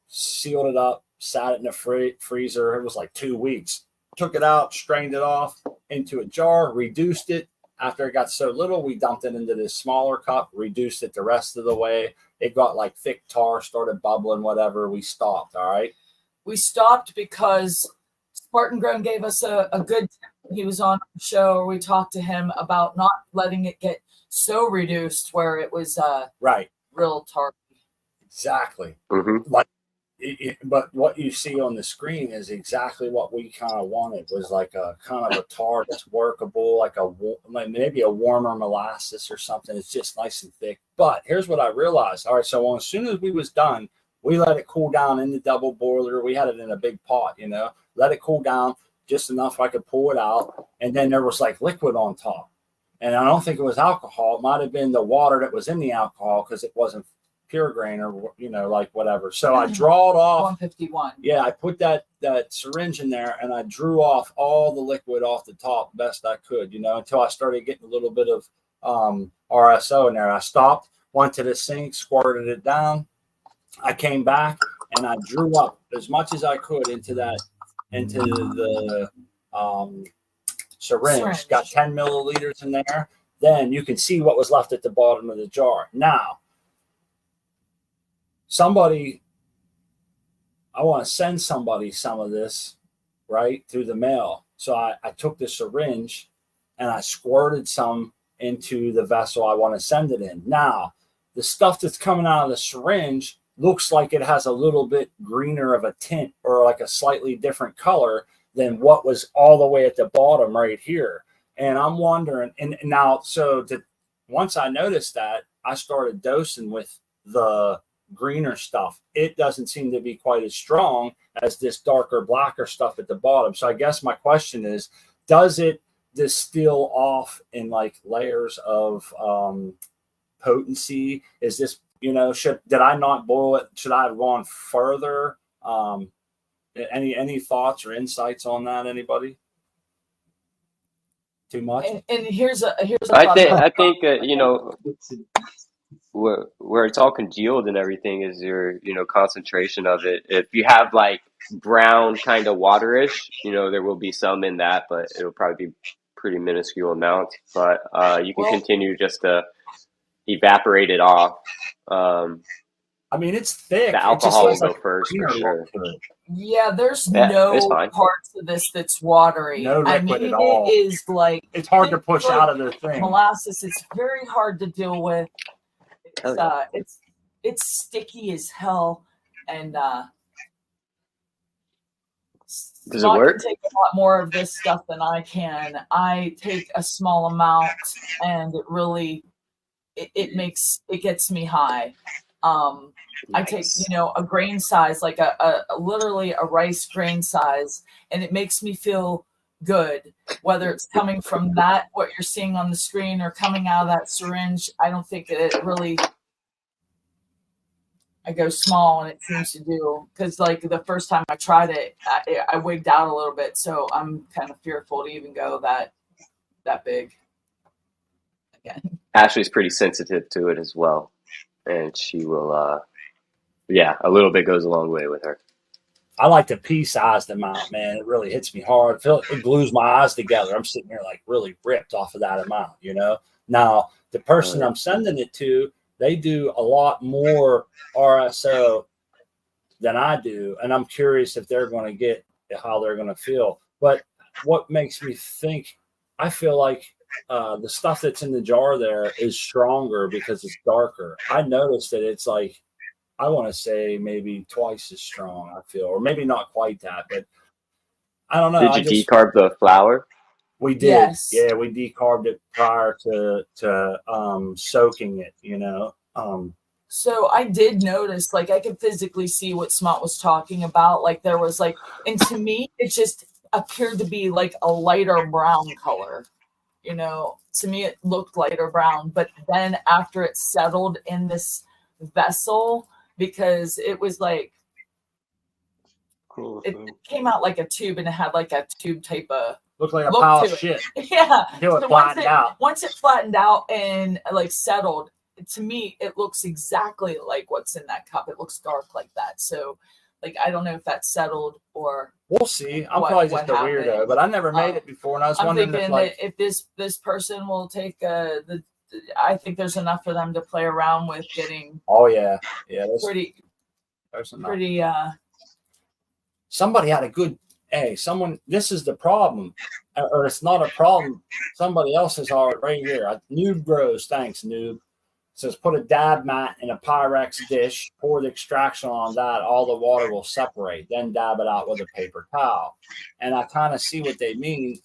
sealed it up, sat it in the freezer. It was like 2 weeks. Took it out, strained it off into a jar, reduced it. After it got so little, we dumped it into this smaller cup, reduced it the rest of the way. It got like thick tar, started bubbling, whatever. We stopped, all right? We stopped because Spartan Grown gave us a good tip. He was on the show. We talked to him about not letting it get so reduced where it was right, real tar. Exactly. Mm-hmm. Like, but what you see on the screen is exactly what we kind of wanted. Was like a kind of a tar that's workable, like maybe a warmer molasses or something. It's just nice and thick. But here's what I realized. All right, so as soon as we was done, we let it cool down in the double boiler. We had it in a big pot, let it cool down just enough I could pull it out, and then there was like liquid on top. And I don't think it was alcohol. It might have been the water that was in the alcohol because it wasn't pure grain or like whatever. So I drawed off 151. Yeah, I put that syringe in there and I drew off all the liquid off the top best I could, until I started getting a little bit of RSO in there. I stopped, went to the sink, squirted it down. I came back and I drew up as much as I could into the syringe. Got 10 milliliters in there. Then you can see what was left at the bottom of the jar. Now, I want to send somebody some of this, right, through the mail. So I took the syringe and I squirted some into the vessel I want to send it in. Now, the stuff that's coming out of the syringe looks like it has a little bit greener of a tint or like a slightly different color than what was all the way at the bottom right here. And I'm wondering, and now, once I noticed that, I started dosing with the greener stuff. It doesn't seem to be quite as strong as this darker, blacker stuff at the bottom. So I guess my question is, does it distill off in like layers of potency? Is this, did I not boil it? Should I have gone further? Any thoughts or insights on that? Anybody? Too much? And here's a I think where it's all congealed and everything is your concentration of it. If you have like brown kind of waterish, there will be some in that, but it'll probably be pretty minuscule amounts. But you can continue just to evaporate it off. I mean, it's thick. The alcohol will go first for sure. Yeah, there's no parts of this that's watery. No liquid at all. It is like, it's hard to push out of the thing. Molasses, it's very hard to deal with. It's sticky as hell, and does it work? Take a lot more of this stuff than I can. I take a small amount, and it really it gets me high. I take a grain size, like a literally a rice grain size, and it makes me feel good, whether it's coming from that, what you're seeing on the screen, or coming out of that syringe. I don't think it really, I go small and it seems to do, because like the first time I tried it, I wigged out a little bit. So I'm kind of fearful to even go that big again. Ashley's pretty sensitive to it as well. And she will, a little bit goes a long way with her. I like to pea-size them out, man. It really hits me hard. It glues my eyes together. I'm sitting here like really ripped off of that amount, Now, the person I'm sending it to, they do a lot more RSO than I do. And I'm curious if they're going to get how they're going to feel. But what makes me think, I feel like the stuff that's in the jar there is stronger because it's darker. I noticed that it's like, I want to say maybe twice as strong, I feel, or maybe not quite that, but I don't know. Did you decarb the flour? We did. Yes. Yeah, we decarbed it prior to soaking it, So I did notice, like, I could physically see what Smut was talking about. Like, there was like, and to me, it just appeared to be like a lighter brown color. To me, it looked lighter brown. But then after it settled in this vessel, because it was like, it came out like a tube, and it had like a tube type of looked like a pile of shit. Yeah. Until it flattened out. Once it flattened out and like settled, to me, it looks exactly like what's in that cup. It looks dark like that. So, like, I don't know if that's settled or we'll see. I'm probably just a weirdo, but I never made it before, and I was wondering if this person will take I think there's enough for them to play around with getting. Oh yeah. Pretty. Somebody had a good. Hey, this is the problem, or it's not a problem. Somebody else is all right here. Noob Bros, thanks, Noob. says put a dab mat in a Pyrex dish, pour the extraction on that, all the water will separate, then dab it out with a paper towel. And I kind of see what they mean.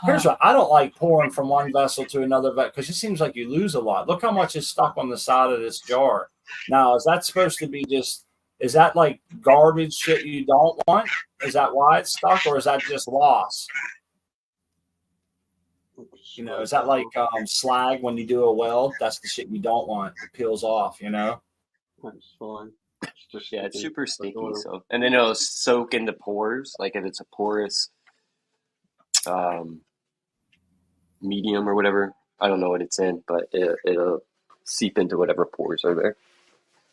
Here's what I don't like: pouring from one vessel to another vessel, because it seems like you lose a lot. Look how much is stuck on the side of this jar. Now, is that supposed to be just, is that like garbage shit you don't want? Is that why it's stuck, or is that just loss? You know, is that like slag when you do a weld? That's the shit you don't want. It peels off, you know? That's fine. It's just Yeah, it's sticky. super sticky. oil. So, and then it'll soak into pores. Like if it's a porous medium or whatever, I don't know what it's in, but it'll seep into whatever pores are there.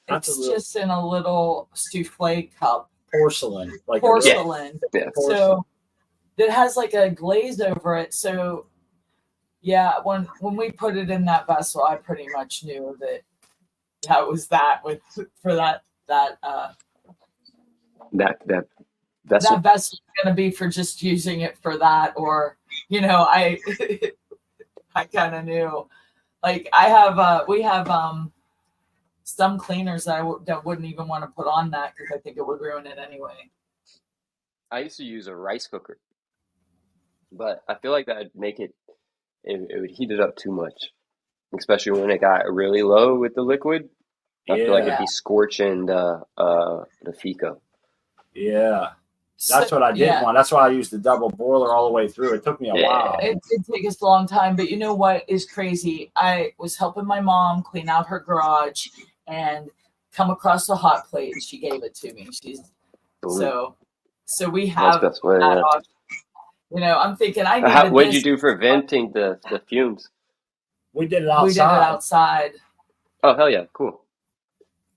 That's It's just in a little souffle cup, porcelain, like porcelain. Yeah. So it has like a glaze over it. So yeah, when we put it in that vessel, I pretty much knew that was that with for that vessel. that vessel's gonna be for just using it for that, or you know, I I kind of knew. Like we have some cleaners that that wouldn't even want to put on that because I think it would ruin it anyway. I used to use a rice cooker, but I feel like that'd make it would heat it up too much, especially when it got really low with the liquid. I feel like it'd be scorching the FICO. Yeah. That's what I did want. That's why I used the double boiler all the way through. It took me a while. It did take us a long time, but you know what is crazy? I was helping my mom clean out her garage and come across a hot plate, and she gave it to me. So we have That's way, that option. You know, I'm thinking I needed what'd you do for venting the fumes? We did it outside. We did it outside. Oh, hell yeah. Cool.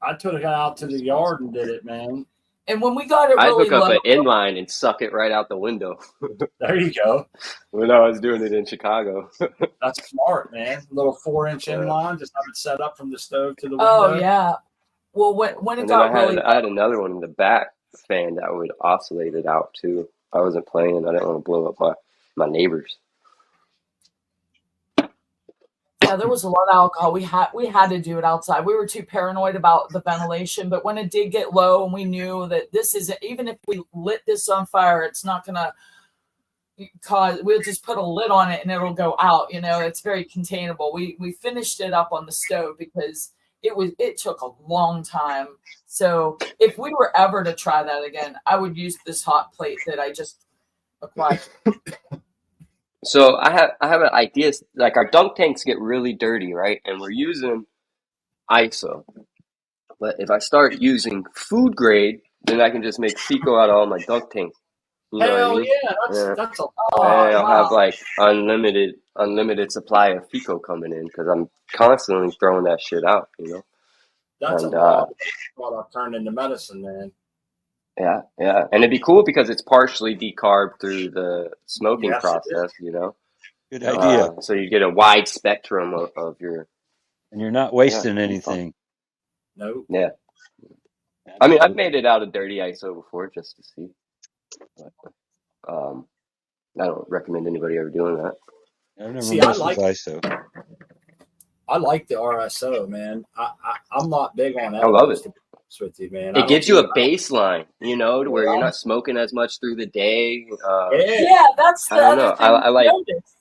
I took it out to the yard and did it, man. And when we got it I really hook up low, an inline and suck it right out the window. There you go. When I was doing it in Chicago. That's smart, man. Little 4-inch inline, just have it set up from the stove to the window. Oh yeah. Well, when it got really I had another one in the back fan that would oscillate it out too. I wasn't playing. I didn't want to blow up my neighbors. Yeah, there was a lot of alcohol. We had to do it outside. We were too paranoid about the ventilation, but when it did get low and we knew that this isn't, even if we lit this on fire, it's not gonna cause, we'll just put a lid on it and it'll go out. You know, it's very containable. We finished it up on the stove because it took a long time. So if we were ever to try that again, I would use this hot plate that I just acquired. So I have an idea. Like our dunk tanks get really dirty, right? And we're using ISO. But if I start using food grade, then I can just make FICO out of all my dunk tanks. You know Hell what I mean? yeah, that's a And I'll have like unlimited supply of FICO coming in because I'm constantly throwing that shit out. You know. That's and, a product turned into medicine, man. Yeah, and it'd be cool because it's partially decarb through the smoking process, you know. Good idea. So you get a wide spectrum of your, and you're not wasting anything. No. Yeah. I mean, I've made it out of dirty ISO before just to see. But, I don't recommend anybody ever doing that. I've never messed with ISO. I like the RSO, man. I'm not big on that. I love it. With you, man. It gives you a baseline, you know, to where you're not smoking as much through the day. That's the I don't other know. thing I like noticed.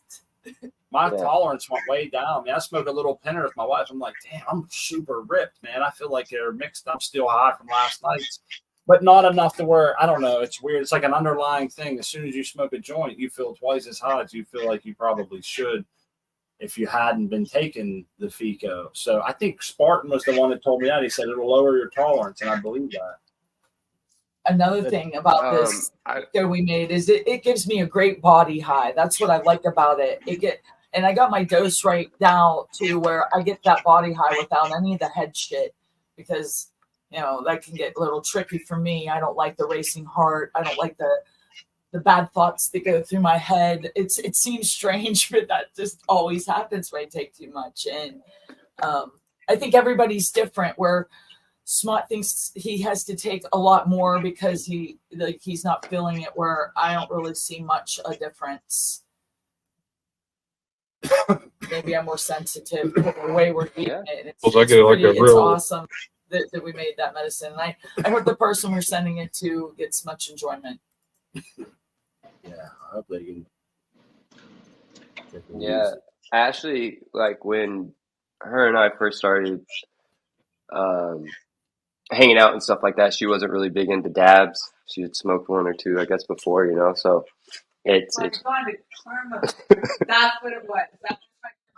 My tolerance went way down. Man, I smoke a little pinner with my wife. I'm like, damn, I'm super ripped, man. I feel like they're mixed up, still high from last night's, but not enough to where, I don't know. It's weird. It's like an underlying thing. As soon as you smoke a joint, you feel twice as high as you feel like you probably should if you hadn't been taking the FICO. So I think Spartan was the one that told me that. He said it'll lower your tolerance, and I believe that. Another thing about this FICO we made is it gives me a great body high. That's what I like about it. And I got my dose right down to where I get that body high without any of the head shit, because you know that can get a little tricky for me. I don't like the racing heart. I don't like the bad thoughts that go through my head. It seems strange, but that just always happens when I take too much. And I think everybody's different. Where Smart thinks he has to take a lot more because he's not feeling it, where I don't really see much a difference. maybe I'm more sensitive to the way we're eating Yeah. it. And it's, Well, I it's, get like pretty, a it's real- awesome that we made that medicine. And I hope the person we're sending it to gets much enjoyment. Yeah, I hope they can. Yeah. Ashley, like when her and I first started hanging out and stuff like that, she wasn't really big into dabs. She had smoked one or two, I guess, before, you know. So it's That's what it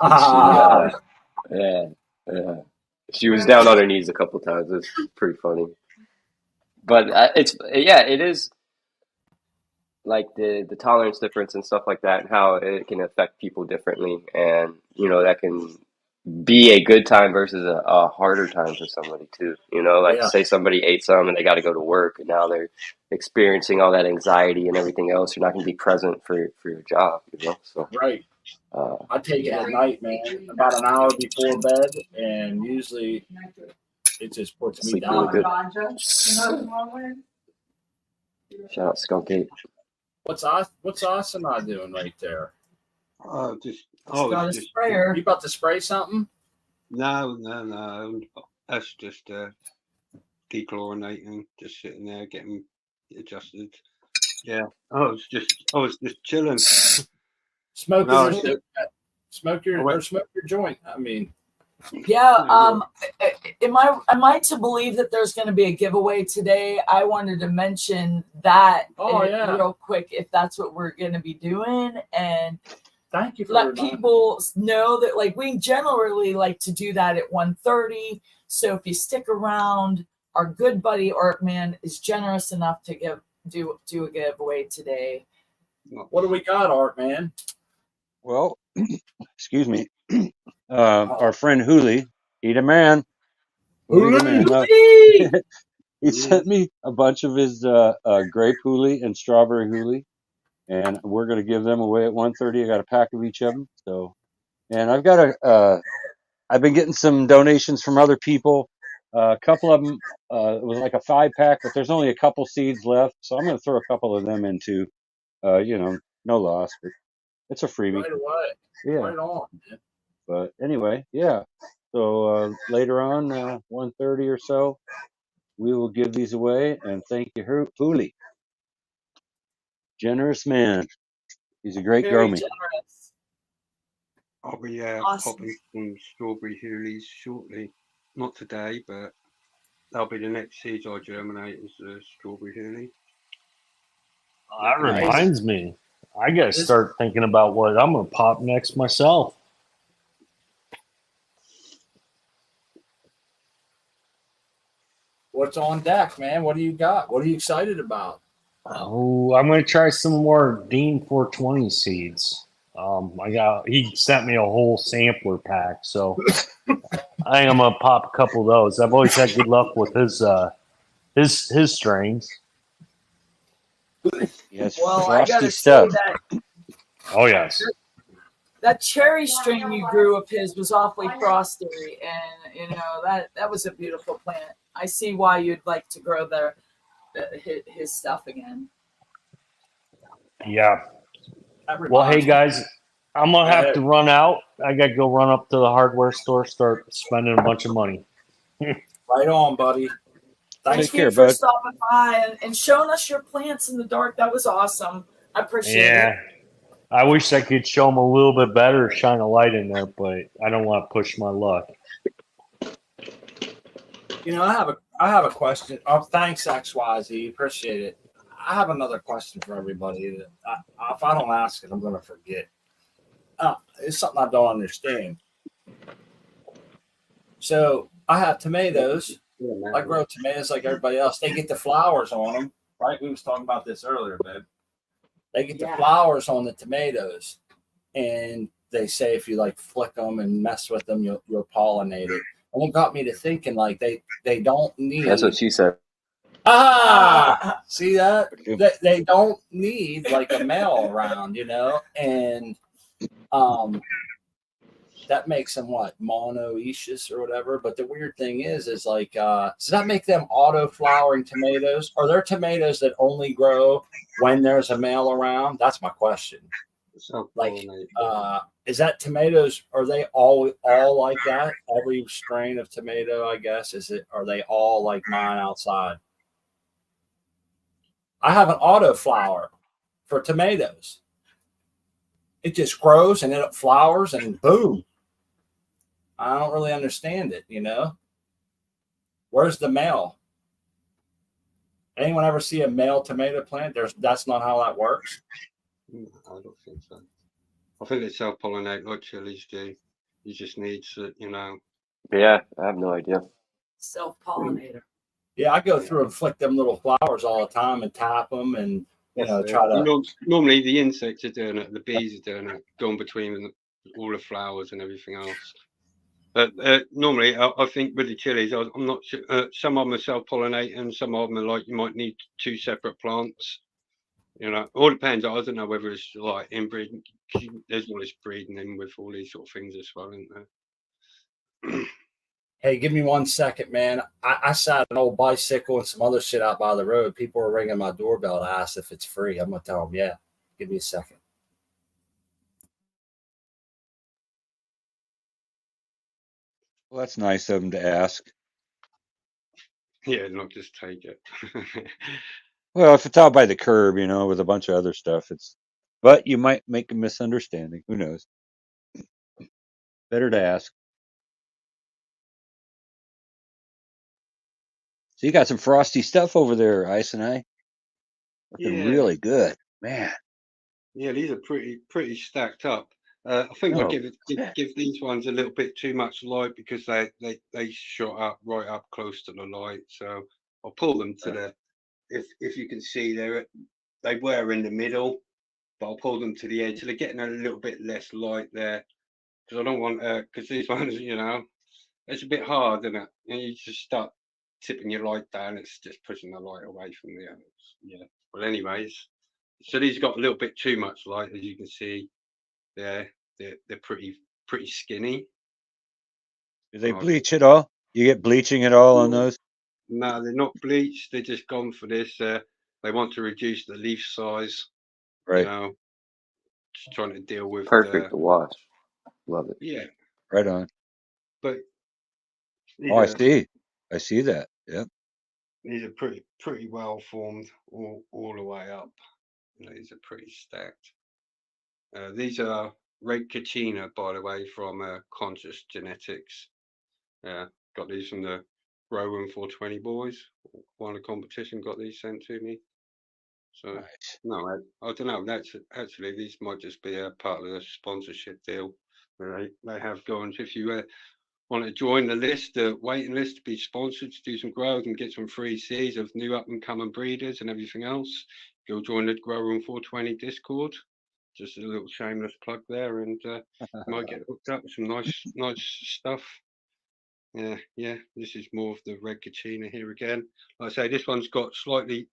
was. yeah. She was down on her knees a couple times. It was pretty funny. But it is like the tolerance difference and stuff like that, and how it can affect people differently, and you know that can be a good time versus a harder time for somebody too. You know, like Yeah. say somebody ate some and they got to go to work, and now they're experiencing all that anxiety and everything else. You're not going to be present for your job. You know, so Right. I take it at night, man, about an hour before bed, and usually it just puts me sleep down. really good. Shout out Skunk Ape. What's Asana doing right there? It's got a sprayer. You about to spray something? No. That's just dechlorinating, just sitting there getting adjusted. Yeah. I was just chilling. Smoke No, your joint. I mean, Yeah. Am I to believe that there's going to be a giveaway today? I wanted to mention that real quick, if that's what we're going to be doing, and thank you for let people know that like we generally like to do that at 1:30. So if you stick around, our good buddy Artmann is generous enough to do a giveaway today. What do we got, Artmann? Well, excuse me. Our friend Hooli, he the man. Hooli! He sent me a bunch of his grape Hooli and strawberry Hooli, and we're going to give them away at 1:30. I got a pack of each of them. So, and I've got I've been getting some donations from other people. A couple of them, it was like a 5-pack, but there's only a couple seeds left, so I'm going to throw a couple of them into, no loss, but it's a freebie. Right away. Yeah. Right on, man. But anyway, yeah. So later on, 1:30 or so, we will give these away. And thank you, Hooli. Generous man. He's a great Very gromie. generous. I'll be Awesome. popping some strawberry Hoolies shortly. Not today, but that'll be the next seeds I germinate is the strawberry Hoolie. That reminds me. I got to start thinking about what I'm going to pop next myself. What's on deck, man? What do you got? What are you excited about? Oh, I'm going to try some more Dean 420 seeds. He sent me a whole sampler pack, so I think I'm going to pop a couple of those. I've always had good luck with his strains. Yes, Well, I frosty gotta stuff. say that Oh, yes. that cherry strain you grew of his was awfully frosty, and that was a beautiful plant. I see why you'd like to grow his stuff again. Yeah. Well, hey guys, I'm gonna have to run out. I gotta go run up to the hardware store, start spending a bunch of money. Right on, buddy. Thank you for stopping by and showing us your plants in the dark. That was awesome. I appreciate it. I wish I could show them a little bit better, shine a light in there, but I don't want to push my luck. I have a question. Oh, thanks, XYZ. Appreciate it. I have another question for everybody. That if I don't ask it, I'm going to forget. It's something I don't understand. So I have tomatoes. I grow tomatoes like everybody else. They get the flowers on them, right? We was talking about this earlier, babe. They get the flowers on the tomatoes, and they say if you like flick them and mess with them, you'll pollinate it. And it got me to thinking like they don't need. That's what she said. See that? They don't need like a male around, and that makes them what, monoecious or whatever. But the weird thing is like, does that make them auto flowering tomatoes? Are there tomatoes that only grow when there's a male around? That's my question. Like, Self-pollinated. is that tomatoes? Are they all like that? Every strain of tomato, I guess, is it? Are they all like mine outside? I have an auto flower for tomatoes. It just grows and it flowers and boom. I don't really understand it, you know? Where's the male? Anyone ever see a male tomato plant? That's not how that works. I don't think so. I think they self-pollinate like chilies do. You just need to, Yeah, I have no idea. Self-pollinator. Yeah, I go through and flick them little flowers all the time and tap them and try to. Normally the insects are doing it, the bees are doing it, going between all the flowers and everything else. But normally, I think with the chilies, I'm not sure. Some of them are self-pollinating, some of them are like you might need two separate plants. All depends. I don't know whether it's like inbreeding. There's all this breeding in with all these sort of things as well, isn't there? Hey, give me 1 second, man. I sat an old bicycle and some other shit out by the road. People are ringing my doorbell to ask if it's free. I'm gonna tell them, yeah. Give me a second. Well, that's nice of them to ask. Yeah, not just take it. Well, if it's out by the curb, with a bunch of other stuff, but you might make a misunderstanding. Who knows? Better to ask. So you got some frosty stuff over there, Ice and I. Looking really good, man. Yeah, these are pretty stacked up. I think I give these ones a little bit too much light because they shot up right up close to the light. So I'll pull them to the. If you can see they were in the middle, but I'll pull them to the edge. So they're getting a little bit less light there because I don't want because these ones, it's a bit hard, isn't it? You just start tipping your light down. It's just pushing the light away from the others. Yeah. Well, anyways. So these got a little bit too much light, as you can see. They're pretty skinny. Do they bleach at all? You get bleaching at all on those? No, they're not bleached. They're just gone for this. They want to reduce the leaf size. Right. Just trying to deal with. Perfect to wash. Love it. Yeah. Right on. But. I see. I see that. Yeah. These are pretty well formed all the way up. These are pretty stacked. These are Red Kachina, by the way, from Conscious Genetics. Got these from the Grow Room 420 boys. Won a competition, got these sent to me. So nice. No, I don't know. That's actually these might just be a part of the sponsorship deal they have going. If you want to join the list, the waiting list to be sponsored, to do some growth and get some free seeds of new up and coming breeders and everything else, go join the Grow Room 420 Discord. Just a little shameless plug there, and you might get hooked up with some nice stuff. Yeah. This is more of the Red Kachina here again. Like I say, this one's got the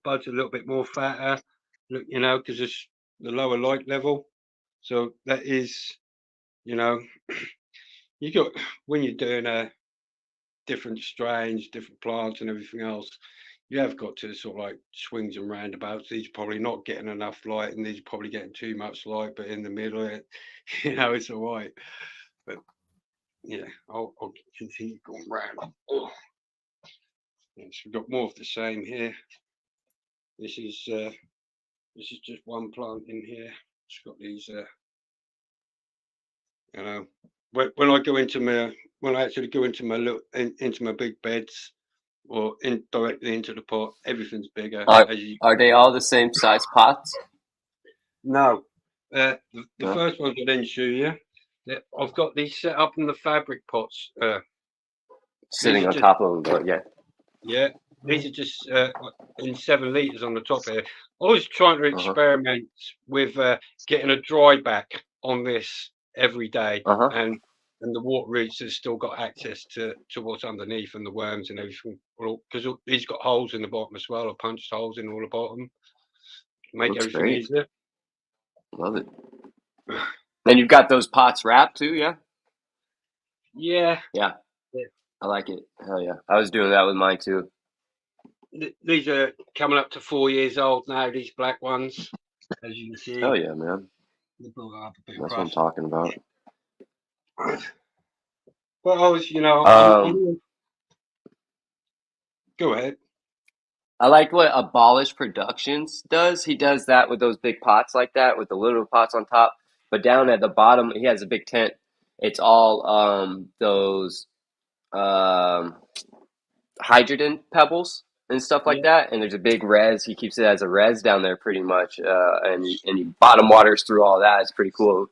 bud's a little bit more fatter, because it's the lower light level. So that is, you got when you're doing different strains, different plants, and everything else. You have got to sort of like swings and roundabouts. These are probably not getting enough light, and these are probably getting too much light. But in the middle, it's all right. But yeah, I'll continue going round. Oh. Yes, we've got more of the same here. This is just one plant in here. It's got these. When I go into when I actually go into my big beds, or directly into the pot, everything's bigger. Are they all the same size pots? No. The first ones I didn't show you. I've got these set up in the fabric pots. Sitting on top of them, yeah. Yeah, these are just in 7 liters on the top here. I was trying to experiment with getting a dry back on this every day, and the water roots have still got access to what's underneath and the worms and everything, because these got holes in the bottom as well, or punched holes in all the bottom. Make everything easier. Love it. Then you've got those pots wrapped too, yeah? Yeah. I like it. Hell yeah. I was doing that with mine too. These are coming up to 4 years old now, these black ones, as you can see. Hell yeah, man. They built up a bit That's what I'm rust. talking about. But I was, go ahead. I like what Abolish Productions does. He does that with those big pots like that, with the little pots on top. But down at the bottom, he has a big tent. It's all those um, hydrogen pebbles and stuff like Yeah, that. And there's a big res. He keeps it as a res down there pretty much. And he bottom waters through all that. It's pretty cool.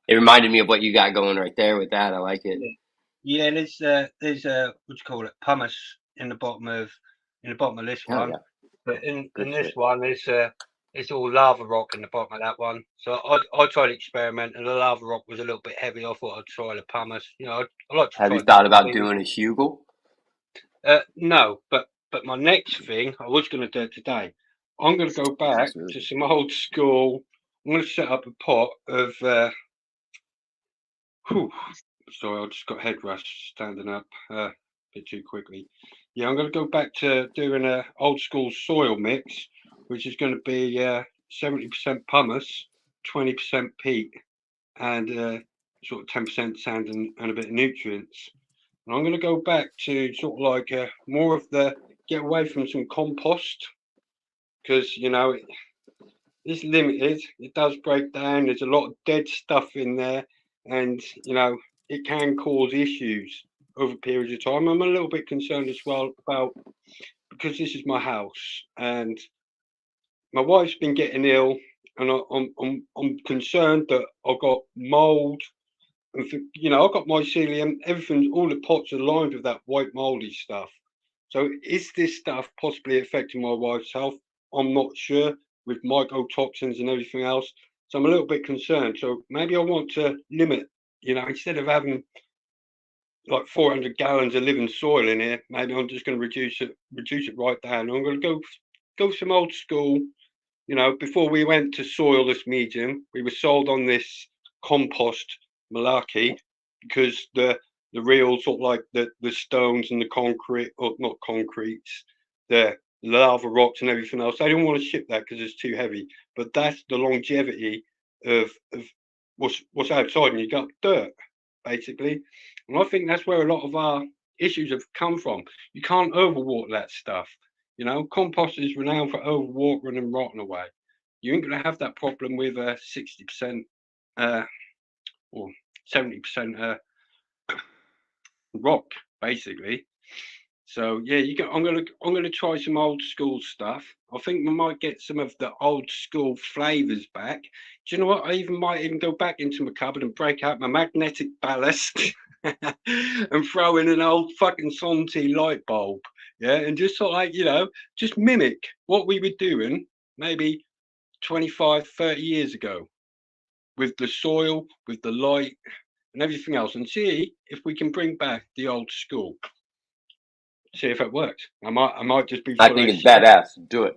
It reminded me of what you got going right there with that. I like it. yeah. There's what you call it, pumice in the bottom of this Hell one. yeah. But in Good this shit. one, it's all lava rock in the bottom of that one. So I tried to experiment, and the lava rock was a little bit heavy. I thought I'd try the pumice. I like to Have try you thought different about things. doing a hugel? No, but my next thing I was going to do it today. I'm going to go back That's really to good. some old school. I'm going to set up a pot of. Sorry, I just got head rush standing up a bit too quickly. Yeah, I'm going to go back to doing a old school soil mix, which is going to be 70% pumice, 20% peat, and sort of 10% sand and a bit of nutrients. And I'm going to go back to sort of like more of the get away from some compost because it's limited. It does break down. There's a lot of dead stuff in there, and it can cause issues over periods of time. I'm a little bit concerned as well about because this is my house and my wife's been getting ill, and I'm concerned that I've got mold. And I've got mycelium. Everything, all the pots are lined with that white moldy stuff. So is this stuff possibly affecting my wife's health? I'm not sure with mycotoxins and everything else. So I'm a little bit concerned. So maybe I want to limit, instead of having like 400 gallons of living soil in here, maybe I'm just going to reduce it right down. I'm going to go some old school. Before we went to soilless medium, we were sold on this compost malarkey because the real sort of like the stones and the concrete, or not concretes, the lava rocks and everything else. I didn't want to ship that because it's too heavy. But that's the longevity of what's outside, and you got dirt basically. And I think that's where a lot of our issues have come from. You can't overwater that stuff. Compost is renowned for overwatering and rotting away. You ain't going to have that problem with 60% or 70% rock, basically. So yeah, I'm gonna try some old school stuff. I think we might get some of the old school flavors back. Do you know what? I might even go back into my cupboard and break out my magnetic ballast and throw in an old fucking Sonti light bulb. Yeah, and just sort of like, just mimic what we were doing maybe 25, 30 years ago with the soil, with the light and everything else, and see if we can bring back the old school. See if it works. I might just be I full think of it's shit. badass. Do it.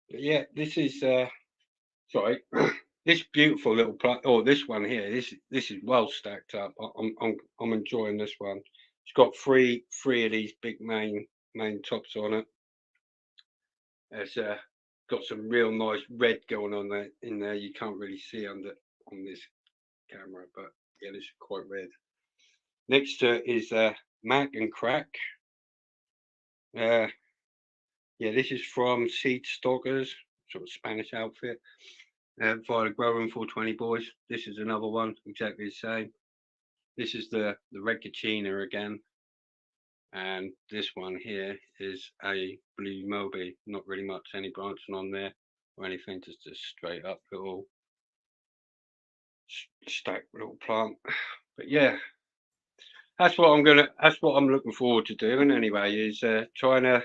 Yeah, this is sorry. This beautiful little plant, or this one here. This is well stacked up. I'm enjoying this one. It's got three of these big main tops on it. It's got some real nice red going on there in there. You can't really see on this camera, but yeah, this is quite red. Next to it is Mac and Crack. Yeah, this is from Seed Stockers, sort of Spanish outfit. Via the Grow Room 420 boys. This is another one, exactly the same. This is the Red Kachina again. And this one here is a Blue Moby. Not really much any branching on there or anything, just a straight up little stacked little plant. But yeah, that's what I'm looking forward to doing anyway, is trying to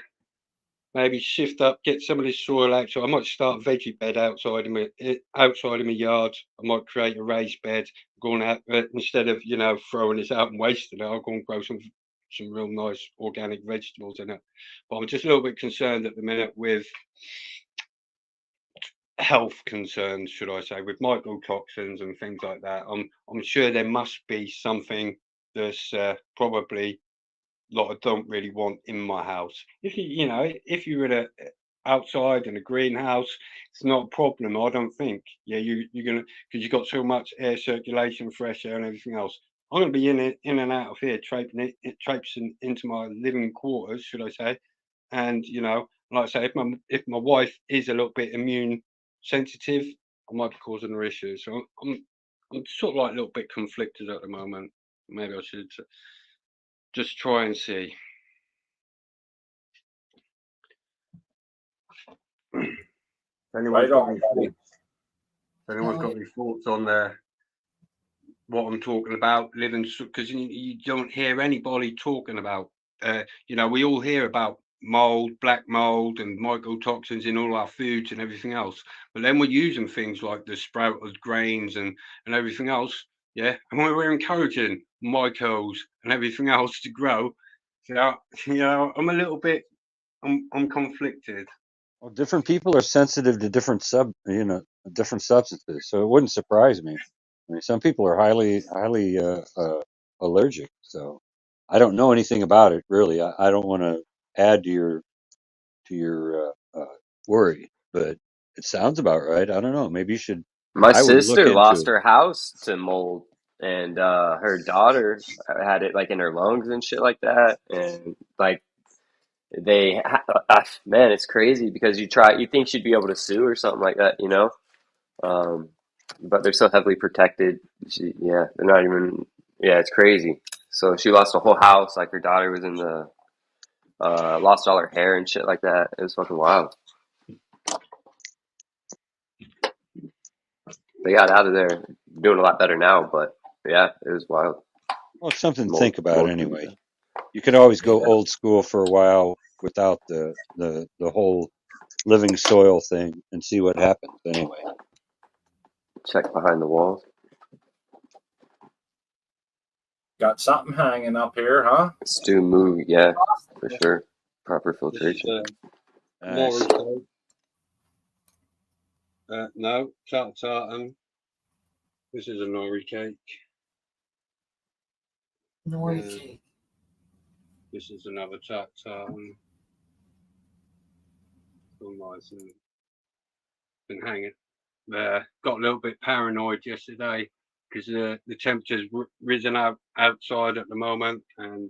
maybe shift up, get some of this soil out. So I might start a veggie bed outside of my yard. I might create a raised bed, going out instead of throwing this out and wasting it. I'll go and grow some real nice organic vegetables in it. But I'm just a little bit concerned at the minute with health concerns, should I say, with mycotoxins and things like that. I'm sure there must be something that's probably I don't really want in my house. If you were outside and a greenhouse, it's not a problem, I don't think. Yeah, you're gonna, because you've got so much air circulation, fresh air, and everything else. I'm gonna be in and out of here, traipsing into my living quarters, should I say? And like I say, if my wife is a little bit immune sensitive, I might be causing her issues. So I'm sort of like a little bit conflicted at the moment. Maybe I should just try and see. If anyone's Right got on, any buddy. thoughts, if anyone's got any thoughts on what I'm talking about, living, because you don't hear anybody talking about, we all hear about mold, black mold, and mycotoxins in all our foods and everything else. But then we're using things like the sprouted grains and everything else, yeah. And we're encouraging mycos and everything else to grow. So I'm a little bit, I'm conflicted. Well, different people are sensitive to different different substances, so it wouldn't surprise me. I mean, some people are highly allergic, so I don't know anything about it really. I don't want to add to your worry, but it sounds about right. I don't know. Maybe you should. My I would look sister into lost it. her house to mold, and her daughter had it like in her lungs and shit like that. And like man, it's crazy because you think she'd be able to sue or something like that, but they're so heavily protected. They're not even. Yeah, it's crazy. So she lost a whole house. Like her daughter was in the lost all her hair and shit like that. It was fucking wild. They got out of there doing a lot better now, but yeah, it was wild. Well, it's something to Mold, think about mold anyway. poisoning. You could always go old school for a while without the whole living soil thing and see what happens anyway. Check behind the walls. Got something hanging up here, huh? Stew moo, yeah, for sure. Proper This is filtration. Nori Nice. cake. No, tartan. This is a nori cake. Nori cake. This is another tartan. Oh, nice. Been hanging. Got a little bit paranoid yesterday because the temperature's risen outside at the moment, and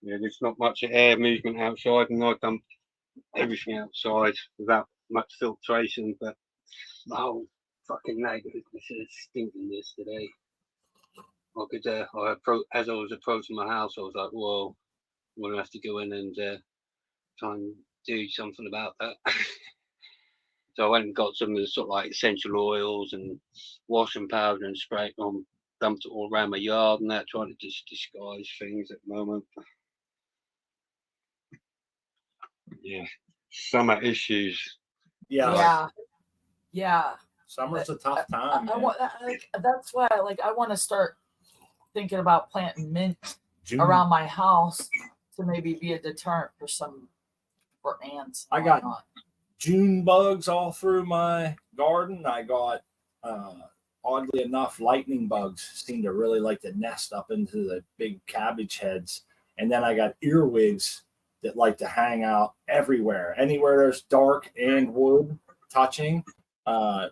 there's not much air movement outside, and I've done everything outside without much filtration. But the whole fucking neighbourhood was stinking yesterday. As I was approaching my house, I was like, "Whoa, I'm gonna have to go in and try and do something about that." So I went and got some of the sort of like essential oils and washing powder and sprayed on, dumped it all around my yard and that, trying to just disguise things at the moment. Yeah, summer issues. Yeah. Yeah. Summer's a tough time. I want that's why I want to start thinking about planting mint June. around my house to maybe be a deterrent for ants. I got June bugs all through my garden. I got, oddly enough, lightning bugs seem to really like to nest up into the big cabbage heads. And then I got earwigs that like to hang out everywhere. Anywhere there's dark and wood touching, they're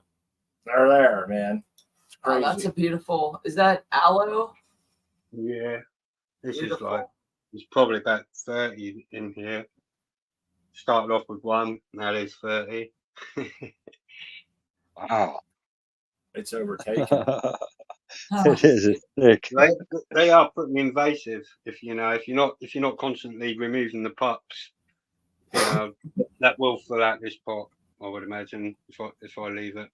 there, man. It's crazy. Oh, that's a beautiful. Is that aloe? Yeah, this Beautiful. is like, there's probably about 30 in here. Started off with one, now there's 30. Wow. It's overtaken. It is. It's thick. They are pretty invasive if you're not constantly removing the pups. That will fill out this pot, I would imagine, if I leave it.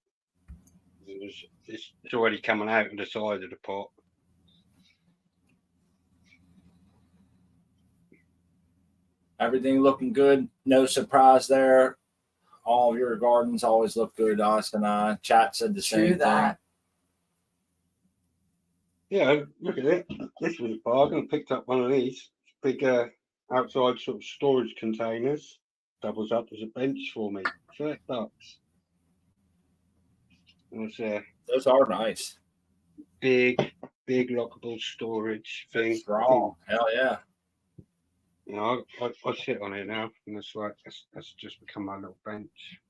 It's already coming out of the side of the pot. Everything looking good. No surprise there. All of your gardens always look good, us and I. Chat said the same thing. Yeah, look at it. This was a bargain. Picked up one of these big outside sort of storage containers. Doubles up as a bench for me. $30. Those are nice. Big lockable storage thing. Strong. Hell yeah. You know, I sit on it now, and that's like that's just become my little bench.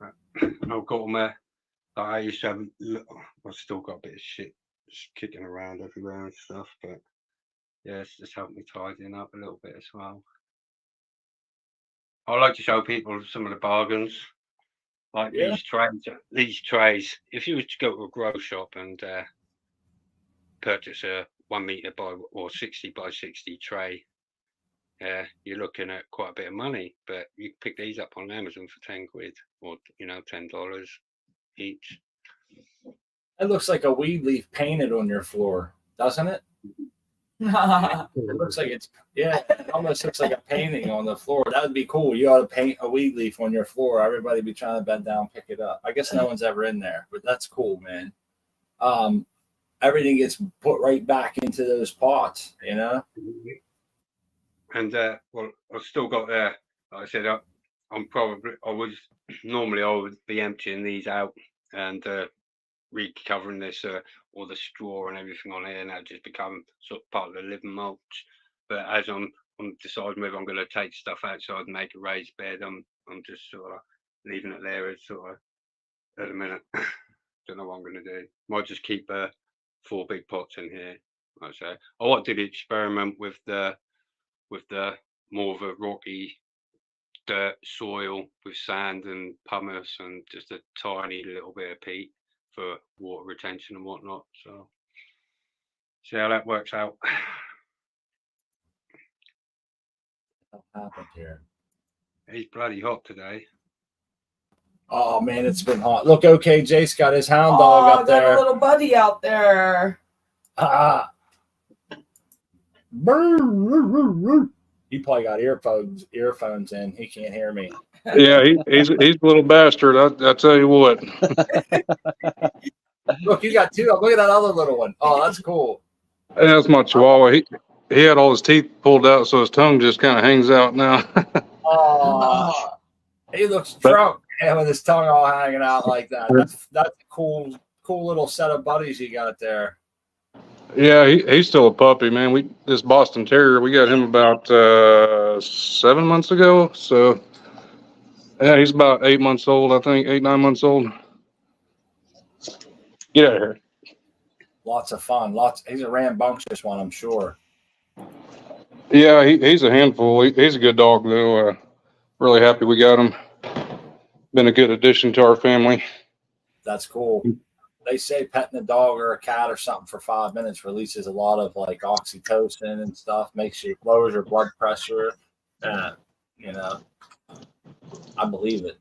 I've got them there. Like I used to have. I've still got a bit of shit just kicking around everywhere and stuff, but yeah, it's just helped me tidying up a little bit as well. I like to show people some of the bargains, like Yeah. These trays. If you were to go to a grow shop and purchase a 1 meter by or 60 by 60 tray, you're looking at quite a bit of money. But you can pick these up on Amazon for 10 quid or $10 each. It looks like a weed leaf painted on your floor, doesn't it? It looks like it almost looks like a painting on the floor. That would be cool. You ought to paint a weed leaf on your floor. Everybody be trying to bend down, pick it up. I guess no one's ever in there, but that's cool, man. Everything gets put right back into those pots, you know. And well, I've still got like I said, I would be emptying these out and recovering this all the straw and everything on here, and that just become sort of part of the living mulch. But as I'm deciding whether I'm going to take stuff outside and make a raised bed, I'm just sort of leaving it there as sort of at the minute. Don't know what I'm going to do. Might just keep 4 big pots in here. Like I say, I wanted to experiment with the more of a rocky dirt soil with sand and pumice and just a tiny little bit of peat for water retention and whatnot. So see how that works out. What happened here? He's bloody hot today. Oh man, it's been hot. Look, okay, Jace got his hound dog up got there. a little buddy out there. He probably got earphones in. He can't hear me. Yeah, he's a little bastard. I tell you what. Look, you got 2. Look at that other little one. Oh, that's cool. That's my Chihuahua. He had all his teeth pulled out, so his tongue just kind of hangs out now. Oh, he looks drunk with his tongue all hanging out like that. That's a cool little set of buddies you got there. Yeah, he's still a puppy, man. This Boston Terrier, we got him about 7 months ago. So yeah, he's about 8 months old, I think, 8-9 months old. Get out of here. Lots of fun. He's a rambunctious one, I'm sure. Yeah, he's a handful. He's a good dog, though. Really happy we got him. Been a good addition to our family. That's cool. They say petting a dog or a cat or something for 5 minutes releases a lot of like oxytocin and stuff, lowers your blood pressure. You know, I believe it.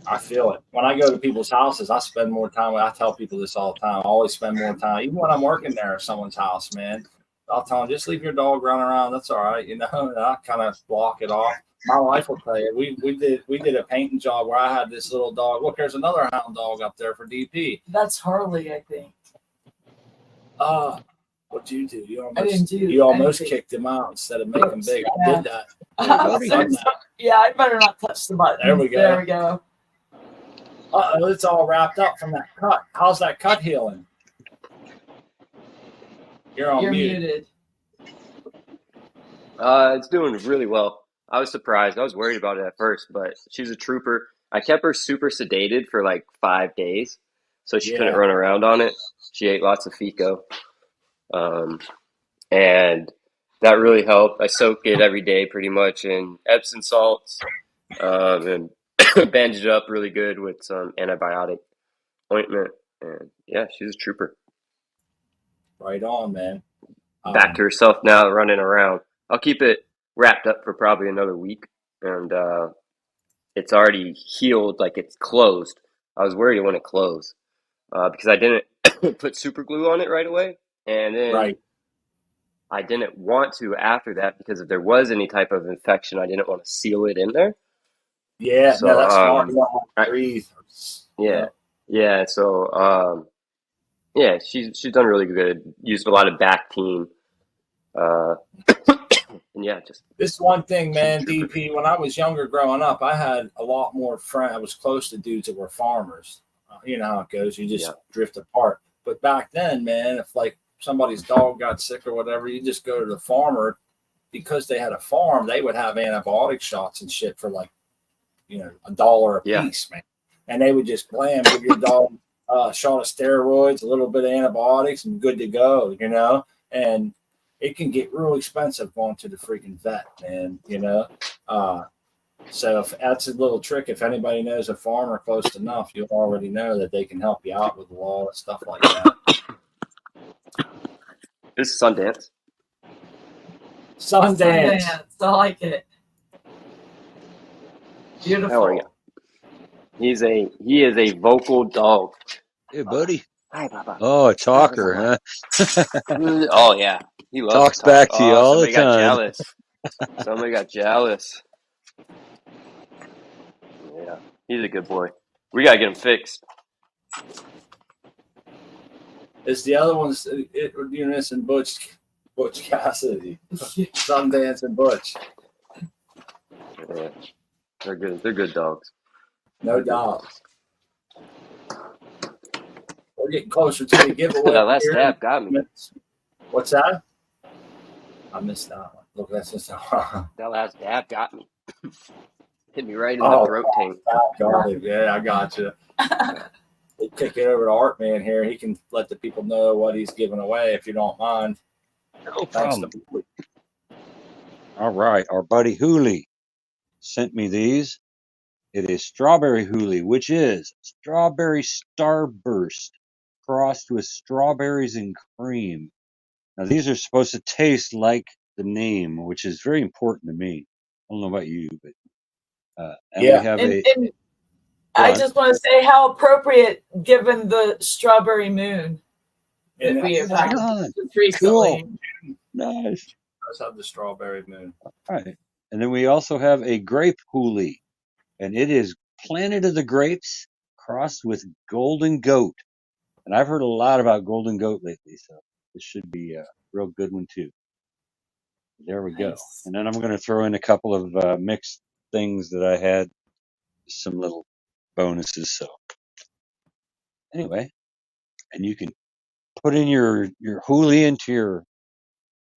I feel it. When I go to people's houses, I spend more time. I tell people this all the time. I always spend more time, even when I'm working there at someone's house, man. I'll tell them, just leave your dog running around. That's all right. You know, and I kind of block it off. My wife will tell you, we did a painting job where I had this little dog. Look, there's another hound dog up there for DP. That's Harley, I think. What'd you do? You almost kicked him out instead of making him big. I did that. I better not touch the button. There we go. There we go. It's all wrapped up from that cut. How's that cut healing? You're muted. It's doing really well. I was surprised. I was worried about it at first, but she's a trooper. I kept her super sedated for like 5 days, so she couldn't run around on it. She ate lots of Fico, and that really helped. I soak it every day pretty much in Epsom salts, and bandage it up really good with some antibiotic ointment. And yeah, she's a trooper. Right on, man. Back to herself now, running around. I'll keep it wrapped up for probably another week, and it's already healed, like it's closed. I was worried it wouldn't close because I didn't put super glue on it right away, and then I didn't want to after that because if there was any type of infection, I didn't want to seal it in there. Yeah, so, no, that's smart. You don't want to breathe. Yeah. So yeah, she's done really good. Used a lot of Bactine. And yeah, just this one thing, man, DP, when I was younger growing up, I had a lot more friends. I was close to dudes that were farmers. You know how it goes. You just drift apart. But back then, man, if like somebody's dog got sick or whatever, you just go to the farmer because they had a farm, they would have antibiotic shots and shit for like, $1 a Yeah. piece, man. And they would just blam, give your dog a shot of steroids, a little bit of antibiotics, and good to go, And it can get real expensive going to the freaking vet, man, So if that's a little trick. If anybody knows a farmer close enough, you'll already know that they can help you out with a lot of stuff like that. This is Sundance. Sundance. I like it. Beautiful. How are you? He is a vocal dog. Hey, buddy. Hi, Papa. Oh, a talker, huh? Oh yeah, he loves Talks to talk. back to you all the somebody got time. jealous. Somebody got jealous. Yeah, he's a good boy. We gotta get him fixed. It's the other ones, Eunice and Butch Cassidy, Sundance and Butch. Yeah, they're good. They're good dogs. No doubt. We're getting closer to the giveaway. That last here. stab got me. What's that? I missed that one. Look, that's just That last dab got me. Hit me right in the throat tank. Yeah, I got you. We'll kick it over to Artmann here. He can let the people know what he's giving away if you don't mind. No problem. All right. Our buddy Hooley sent me these. It is strawberry Hooley, which is strawberry starburst crossed with strawberries and cream. Now, these are supposed to taste like the name, which is very important to me. I don't know about you, but we have and I just want to say how appropriate given the strawberry moon that we have had recently. Cool. Nice. Let's have the strawberry moon. All right. And then we also have a grape Hooley, and it is Planet of the Grapes crossed with Golden Goat. And I've heard a lot about Golden Goat lately, so this should be a real good one too. There we go. And then I'm going to throw in a couple of mixed things that I had, some little bonuses. So anyway, and you can put in your Hooley into your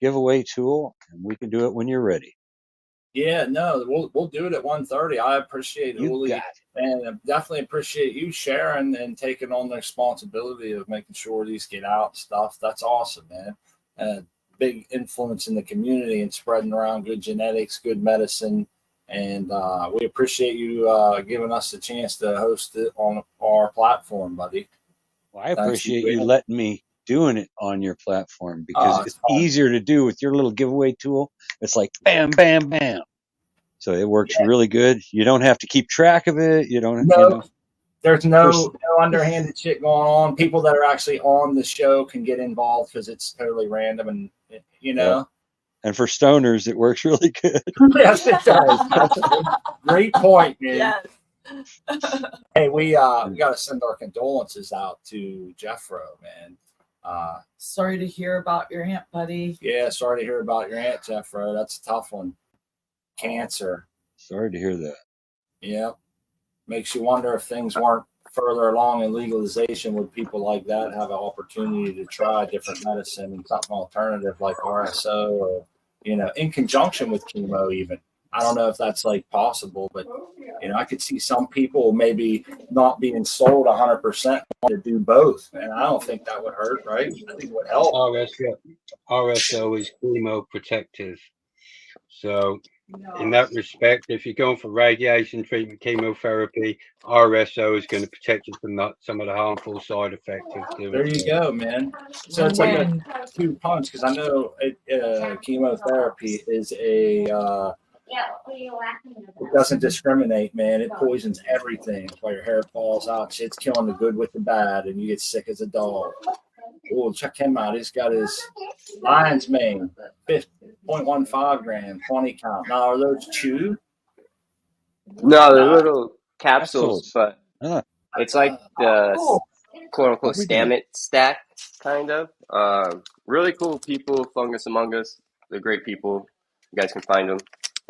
giveaway tool, and we can do it when you're ready. Yeah, no, we'll do it at 1:30. I appreciate Hooley, and I definitely appreciate you sharing and taking on the responsibility of making sure these get out and stuff. That's awesome, man. Big influence in the community and spreading around good genetics, good medicine. And we appreciate you giving us the chance to host it on our platform, buddy. Well, I appreciate you letting me doing it on your platform because it's easier to do with your little giveaway tool. It's like bam, bam, bam. So it works really good. You don't have to keep track of it. You don't. There's no underhanded shit going on. People that are actually on the show can get involved because it's totally random and Yeah. And for stoners, it works really good. Yes, it does. Great point, man. Yes. Hey, we got to send our condolences out to Jeffro, man. Sorry to hear about your aunt, buddy. Yeah, sorry to hear about your aunt, Jeffro. That's a tough one. Cancer. Sorry to hear that. Yep. Makes you wonder if things weren't further along in legalization, would people like that have an opportunity to try different medicine and something alternative like RSO or, in conjunction with chemo even. I don't know if that's like possible, but, I could see some people maybe not being sold 100% to do both. And I don't think that would hurt, right? I think it would help. RSO is chemoprotective. So in that respect, if you're going for radiation treatment, chemotherapy, RSO is going to protect you from some of the harmful side effects of doing There you go, man. So it's like a 2-punch because I know chemotherapy is it doesn't discriminate, man. It poisons everything. That's why your hair falls out. Shit's killing the good with the bad, and you get sick as a dog. Oh, check him out. He's got his lion's mane, 0.15 gram, 20 count. Now, are those chewed? No, they're little capsules, but it's like the quote-unquote Stammet stack, kind of. Really cool people, Fungus Among Us. They're great people. You guys can find them.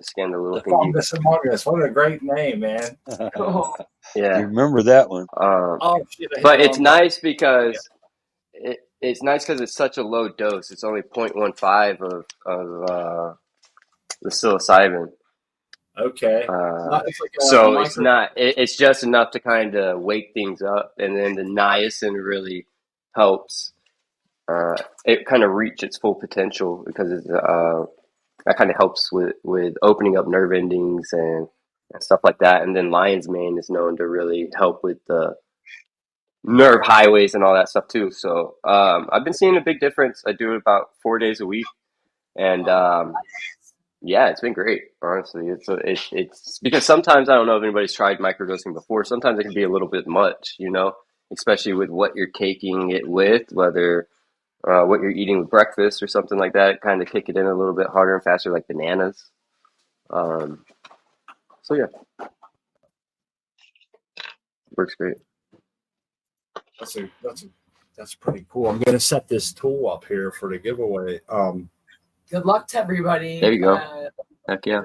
Scan the little thing. Fungus Among Us. What a great name, man. Cool. Yeah. You remember that one. But it's nice because it's nice because it's such a low dose. It's only 0.15 of the psilocybin. Okay. It's like a It's not. It's just enough to kind of wake things up, and then the niacin really helps it kind of reach its full potential because it's that kind of helps with opening up nerve endings and stuff like that. And then lion's mane is known to really help with the nerve highways and all that stuff too. So I've been seeing a big difference. I do it about 4 days a week, and yeah, it's been great. Honestly, it's because sometimes I don't know if anybody's tried microdosing before. Sometimes it can be a little bit much, you know, especially with what you're taking it with, whether what you're eating with breakfast or something like that. Kind of kick it in a little bit harder and faster, like bananas. So yeah, works great. That's pretty cool. I'm gonna set this tool up here for the giveaway. Good luck to everybody. There you go. Heck yeah.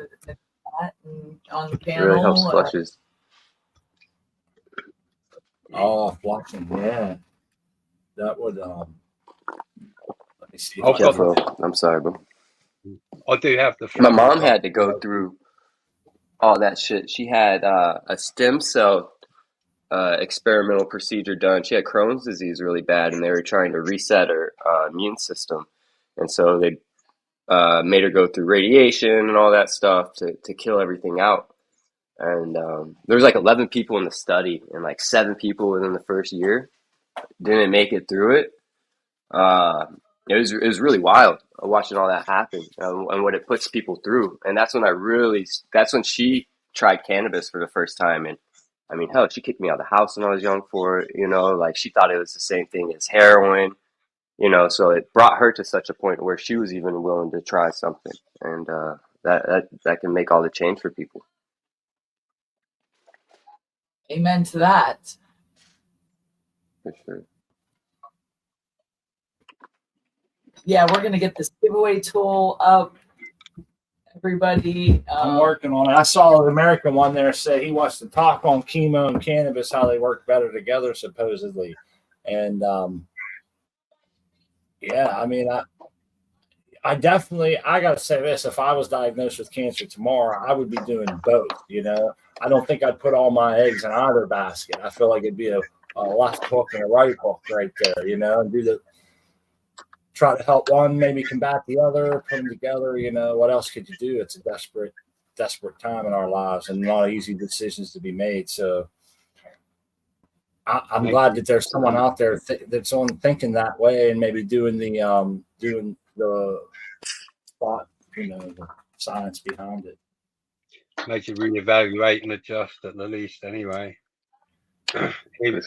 On the It panel. really helps flushes. Flushing, yeah. That would let me see. I've got Careful. I'm sorry, bro. I do have the. My mom had to go through all that shit. She had a stem cell experimental procedure done. She had Crohn's disease really bad, and they were trying to reset her immune system. And so they made her go through radiation and all that stuff to kill everything out. And there was like 11 people in the study, and like 7 people within the first year didn't make it through it. It was really wild watching all that happen and what it puts people through. And that's when she tried cannabis for the first time. And I mean, hell, she kicked me out of the house when I was young for it, you know, like she thought it was the same thing as heroin, you know, so it brought her to such a point where she was even willing to try something. And that can make all the change for people. Amen to that. For sure. Yeah, we're gonna get this giveaway tool up. Everybody, I'm working on it. I saw an American one there say he wants to talk on chemo and cannabis, how they work better together, supposedly. And yeah, I mean, I definitely, I got to say this, if I was diagnosed with cancer tomorrow, I would be doing both, you know. I don't think I'd put all my eggs in either basket. I feel like it'd be a left hook and a right hook right there, you know, and try to help one, maybe combat the other, put them together, you know. What else could you do? It's a desperate time in our lives and a lot of easy decisions to be made. So I'm glad that there's someone out there that's on thinking that way and maybe doing the thought, you know, the science behind it. Makes you reevaluate and adjust at the least, anyway. even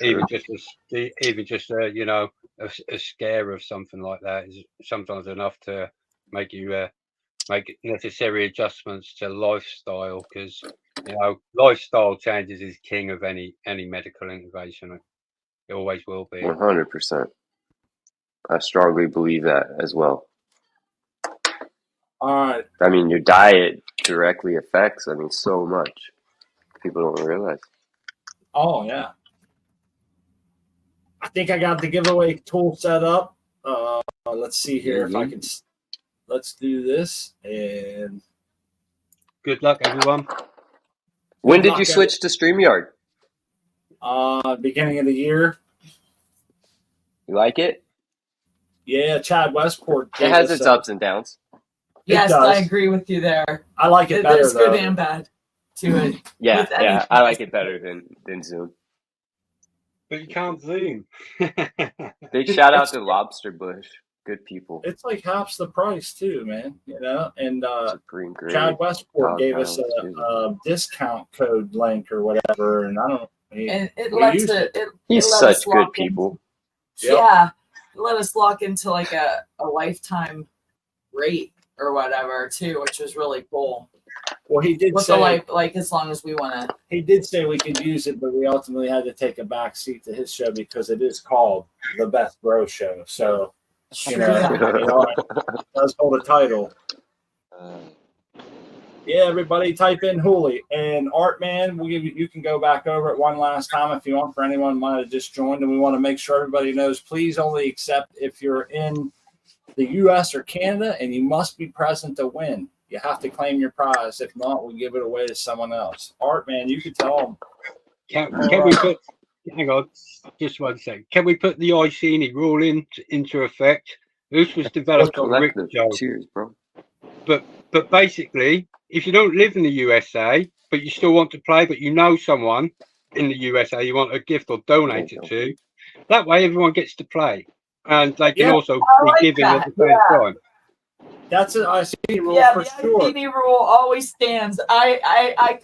just you know, a scare of something like that is sometimes enough to make you make necessary adjustments to lifestyle, because you know lifestyle changes is king of any medical innovation. It always will be. 100%. I strongly believe that as well. All right. I mean, your diet directly affects, I mean, so much. People don't realize. Oh, yeah. I think I got the giveaway tool set up. Let's see here if I can. Let's do this. And good luck, everyone. When did you switch to StreamYard? Beginning of the year. You like it? Yeah, Chad Westport. It has its ups and downs. Yes, I agree with you there. I like it better. There's good and bad to it. Yeah, I like it better than Zoom. But you can't Zoom. Big shout out to Lobster Bush. Good people. It's like half the price too, man. You know, and Chad Westport gave us a discount code link or whatever, and I don't. And it lets it. He's such good people. Yeah, it let us lock into like a lifetime rate or whatever too, which was really cool. Well, he did say like as long as we want to. He did say we could use it, but we ultimately had to take a back seat to his show because it is called The Best Bro Show. So, you know, it does hold a title. Yeah, everybody type in Hooli and Artmann. We'll give you can go back over it one last time if you want, for anyone who might have just joined. And we want to make sure everybody knows, please only accept if you're in the U.S. or Canada, and you must be present to win. You have to claim your prize. If not, we give it away to someone else. Artman, you could tell them. Can we put? Hang on, just 1 second. Can we put the Iceni rule into effect? This was developed on Rick Collective. Joe. Cheers, bro. But basically, if you don't live in the USA, but you still want to play, but you know someone in the USA you want a gift or donate it to, that way everyone gets to play, and they can also be giving at the same time. That's an ICD rule for the sure. ICD rule always stands. I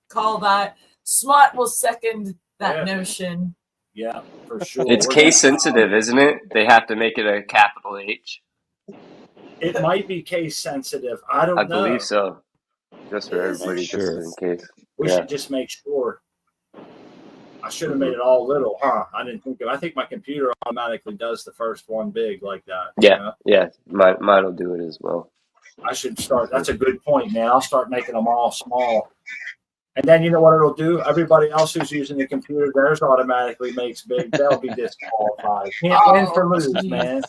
call that. Smart will second that notion. Yeah, for sure. It's case sensitive, isn't it? They have to make it a capital H. It might be case sensitive. I don't know. I believe so. Just for everybody, just in case. We should just make sure. I should have made it all little, huh? I didn't think of. I think my computer automatically does the first one big like that. Yeah, you know? yeah. Mine will do it as well. I should start. That's a good point, man. I'll start making them all small. And then you know what it'll do? Everybody else who's using the computer, theirs automatically makes big. They'll be disqualified. Can't win for lose, man.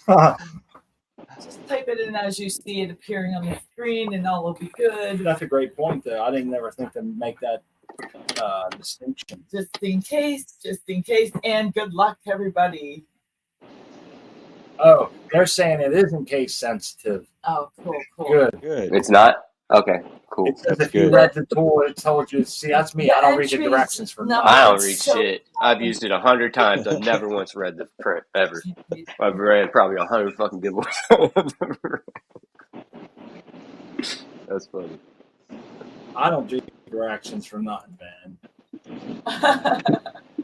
Just type it in as you see it appearing on the screen, and all will be good. That's a great point, though. I didn't never think to make that distinction. Just in case, and good luck, everybody. Oh, they're saying it isn't case sensitive. Oh, cool. Good. It's not? Okay, cool. It says if you read the tool, it told you. See, that's me. I don't read the directions for nothing. I don't read shit. I've used it 100 times. I've never once read the print ever. I've read probably 100 fucking giveaways. That's funny. I don't do directions for nothing, man.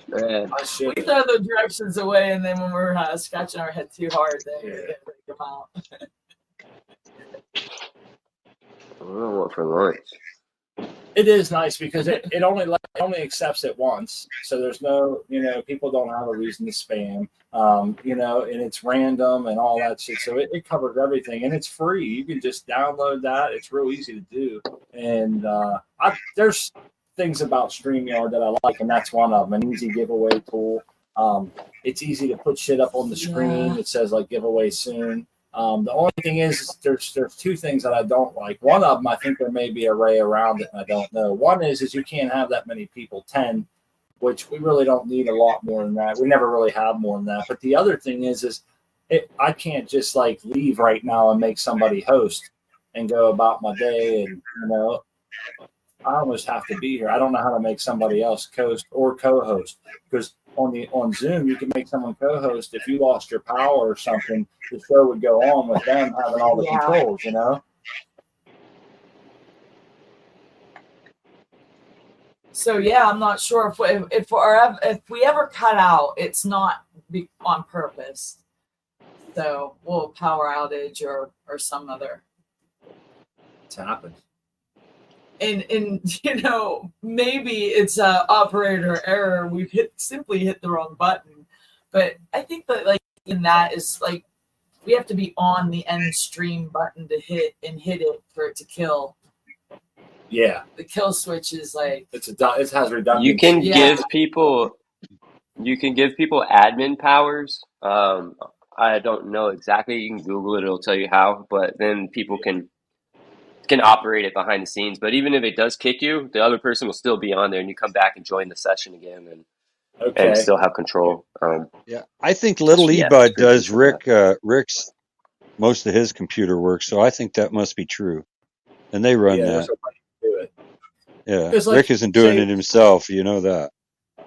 Man. We throw the directions away, and then when we're scratching our head too hard, they break them out. I don't know what for lunch. It is nice because it only accepts it once, so there's no people don't have a reason to spam, and it's random and all that shit. So it covers everything and it's free. You can just download that. It's real easy to do, and there's things about StreamYard that I like, and that's one of them. An easy giveaway tool. It's easy to put shit up on the screen. Yeah. It says like giveaway soon. The only thing is there's two things that I don't like. One of them, I think there may be an array around it, and I don't know. One is you can't have that many people, 10, which we really don't need a lot more than that. We never really have more than that. But the other thing is I can't just like leave right now and make somebody host and go about my day, and I almost have to be here. I don't know how to make somebody else host or co-host, because on Zoom you can make someone co-host. If you lost your power or something, the show would go on with them having all the controls, So I'm not sure if we ever cut out, it's not on purpose. So we'll power outage or some other. It's happened. And maybe it's a operator error. We've simply hit the wrong button. But I think that in that is we have to be on the end stream button to hit it for it to kill. Yeah. The kill switch is it has redundancy. You can give people admin powers. I don't know exactly. You can Google it; it'll tell you how. But then people can operate it behind the scenes. But even if it does kick you, the other person will still be on there, and you come back and join the session again, and still have control. I think Little eBud does Rick's most of his computer work, so I think that must be true. And they run that. Yeah, Rick isn't doing it himself. You know that.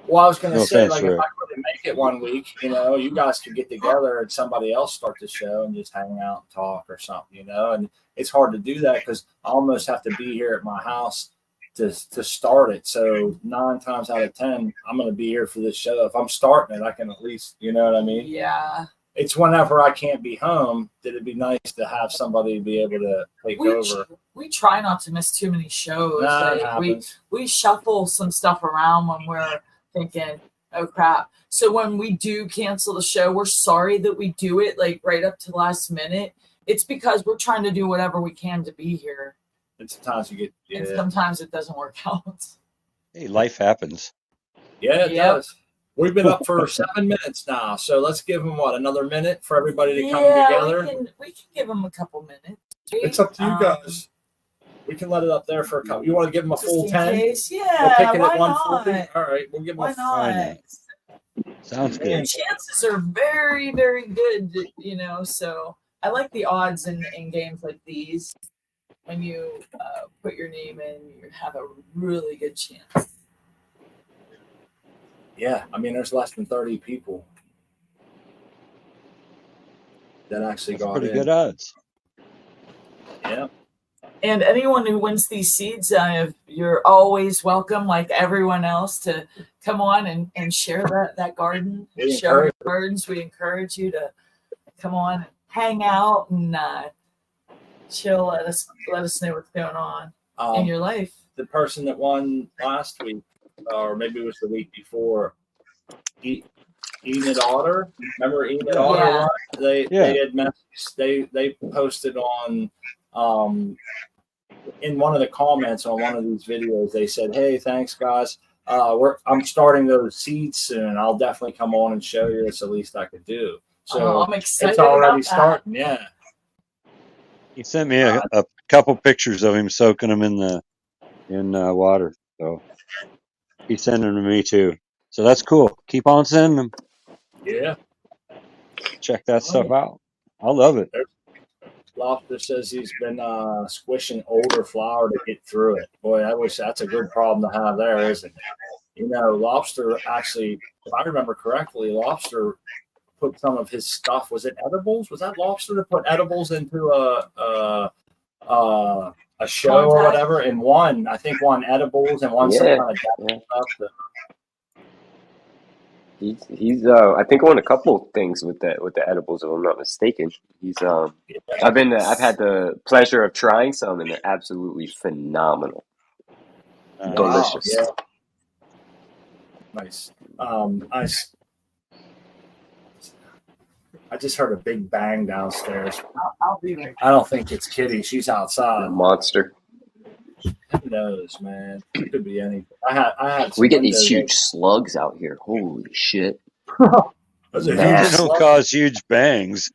Well, I was going to say, if I couldn't make it one week, you guys could get together and somebody else start the show and just hang out and talk or something, and it's hard to do that because I almost have to be here at my house to start it. So 9 times out of 10, I'm going to be here for this show. If I'm starting it, I can at least, you know what I mean? Yeah. It's whenever I can't be home that it'd be nice to have somebody be able to take over. We try not to miss too many shows. We shuffle some stuff around when we're thinking, oh crap. So when we do cancel the show, we're sorry that we do it right up to the last minute. It's because we're trying to do whatever we can to be here. And sometimes and sometimes it doesn't work out. Hey, life happens. Yeah, it does. We've been up for 7 minutes now, so let's give them another minute for everybody to come together. We can give them a couple minutes. It's up to you guys. We can let it up there for a couple. You want to give them a full Just in 10? case? We'll Yeah, pick it why at 140. not? All right, we'll give them Why Why not? not? Sounds Your good. chances are very, very good, you know. So I like the odds in games like these. When you put your name in, you have a really good chance. Yeah, I mean, there's less than 30 people that actually That's got pretty in. good odds. Yeah. And anyone who wins these seeds, you're always welcome, like everyone else, to come on and share that garden. We Share our encourage- gardens. We encourage you to come on, hang out, and chill. Let us know what's going on in your life. The person that won last week, or maybe it was the week before, Enid Otter. Remember Enid Otter? Yeah. They had messaged, they posted on in one of the comments on one of these videos. They said, "Hey, thanks guys. I'm starting those seeds soon. I'll definitely come on and show you. It's the least I could do." So I'm excited. it's already about starting. Yeah. He sent me a couple pictures of him soaking them in water. So he's sending them to me too. So that's cool. Keep on sending them. Yeah. Check that stuff out. I love it. Lobster says he's been squishing older flour to get through it. Boy, I wish that's a good problem to have there, isn't it? You know, Lobster actually, if I remember correctly, Lobster put some of his stuff. Was it edibles? Was that Lobster that put edibles into a show or whatever? And one edibles and one some kind of stuff. He's I think won a couple of things with the edibles, if I'm not mistaken. I've had the pleasure of trying some, and they're absolutely phenomenal. Delicious. Yeah. Nice. I just heard a big bang downstairs. I'll be there. I don't think it's Kitty. She's outside. Monster. Who knows, man? It could be anything. I had. We get these huge slugs out here. Holy shit! Those are They huge don't slugs. cause huge bangs.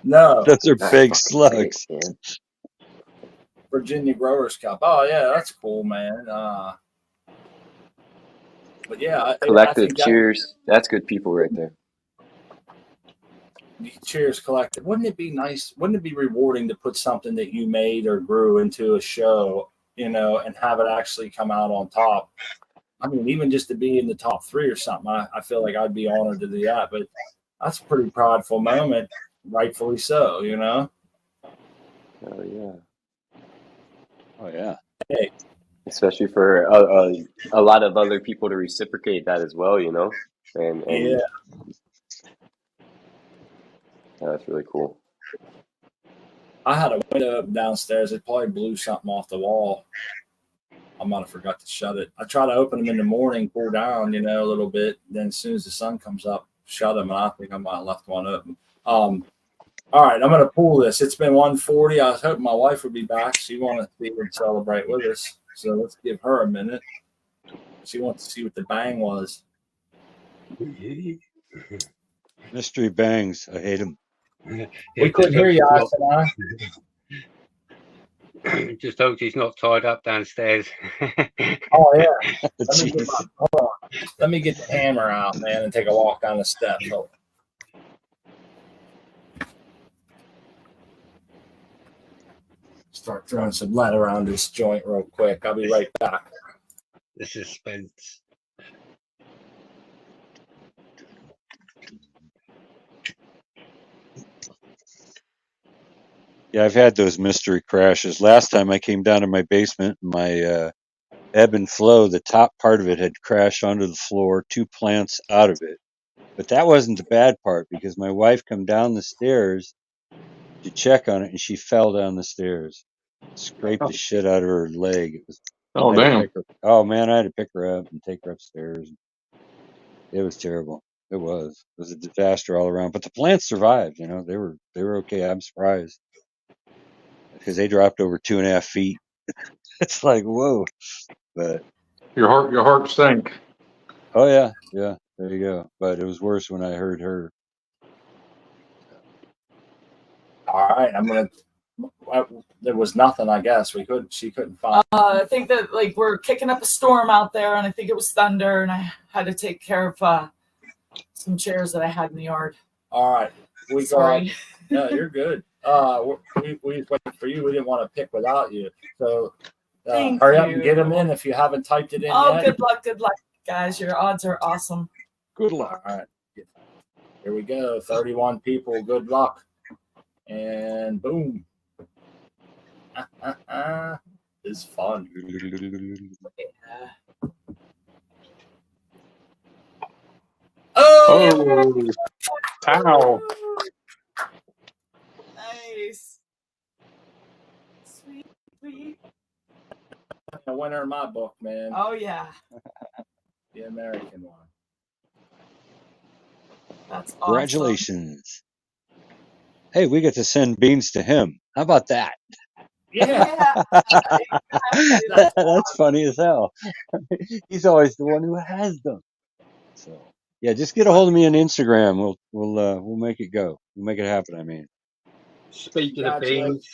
No, Those are That's big fucking slugs. sick, man. Virginia Growers Cup. Oh yeah, that's cool, man. But yeah, Collective cheers. That's good people right there. Cheers, collective. Wouldn't it be nice? Wouldn't it be rewarding to put something that you made or grew into a show, you know, and have it actually come out on top? I mean, even just to be in the top 3 or something, I feel like I'd be honored to do that. But that's a pretty prideful moment, rightfully so, you know. Oh yeah. Oh yeah. Hey. Especially for a lot of other people to reciprocate that as well, you know. And yeah. That's really cool. I had a window up downstairs. It probably blew something off the wall. I might have forgot to shut it. I try to open them in the morning, cool down, you know, a little bit. Then as soon as the sun comes up, shut them. And I think I might have left one open. All right, I'm going to pull this. It's been 1:40. I was hoping my wife would be back. She wanted to be here and celebrate with us. So let's give her a minute. She wants to see what the bang was. Mystery bangs. I hate them. We couldn't hear you, Asana. Just hope she's not tied up downstairs. Oh yeah. Hold on. Let me get the hammer out, man, and take a walk down the steps. Hold on. Start throwing some lead around this joint real quick. I'll be right back. The suspense. Yeah, I've had those mystery crashes. Last time I came down to my basement, my ebb and flow, the top part of it had crashed onto the floor, 2 plants out of it. But that wasn't the bad part because my wife come down the stairs to check on it and she fell down the stairs. Scraped the shit out of her leg. It was Oh, damn. oh man, I had to pick her up and take her upstairs. It was terrible. It was a disaster all around. But the plants survived, you know, they were okay. I'm surprised. Because they dropped over 2.5 feet. It's like, whoa. But Your heart sank. oh yeah, there you go. But it was worse when I heard her. All right, I'm gonna There was nothing. I guess she couldn't find. I think that like we're kicking up a storm out there, and I think it was thunder, and I had to take care of some chairs that I had in the yard. All right, we Sorry. got. Yeah, you're good. We waited for you. We didn't want to pick without you. So Thank hurry up you. and get them in if you haven't typed it in Oh, yet. good luck, guys. Your odds are awesome. Good luck. All right, here we go. 31 people. Good luck. And boom. It's fun. Yeah. Oh, Tao. Nice. Sweet. A winner in my book, man. Oh yeah. The American one. That's awesome. Congratulations. Hey, we get to send beans to him. How about that? Yeah. That's funny as hell. He's always the one who has them. So yeah, just get a hold of me on Instagram. We'll make it go. We'll make it happen. I mean, Speak to the beans.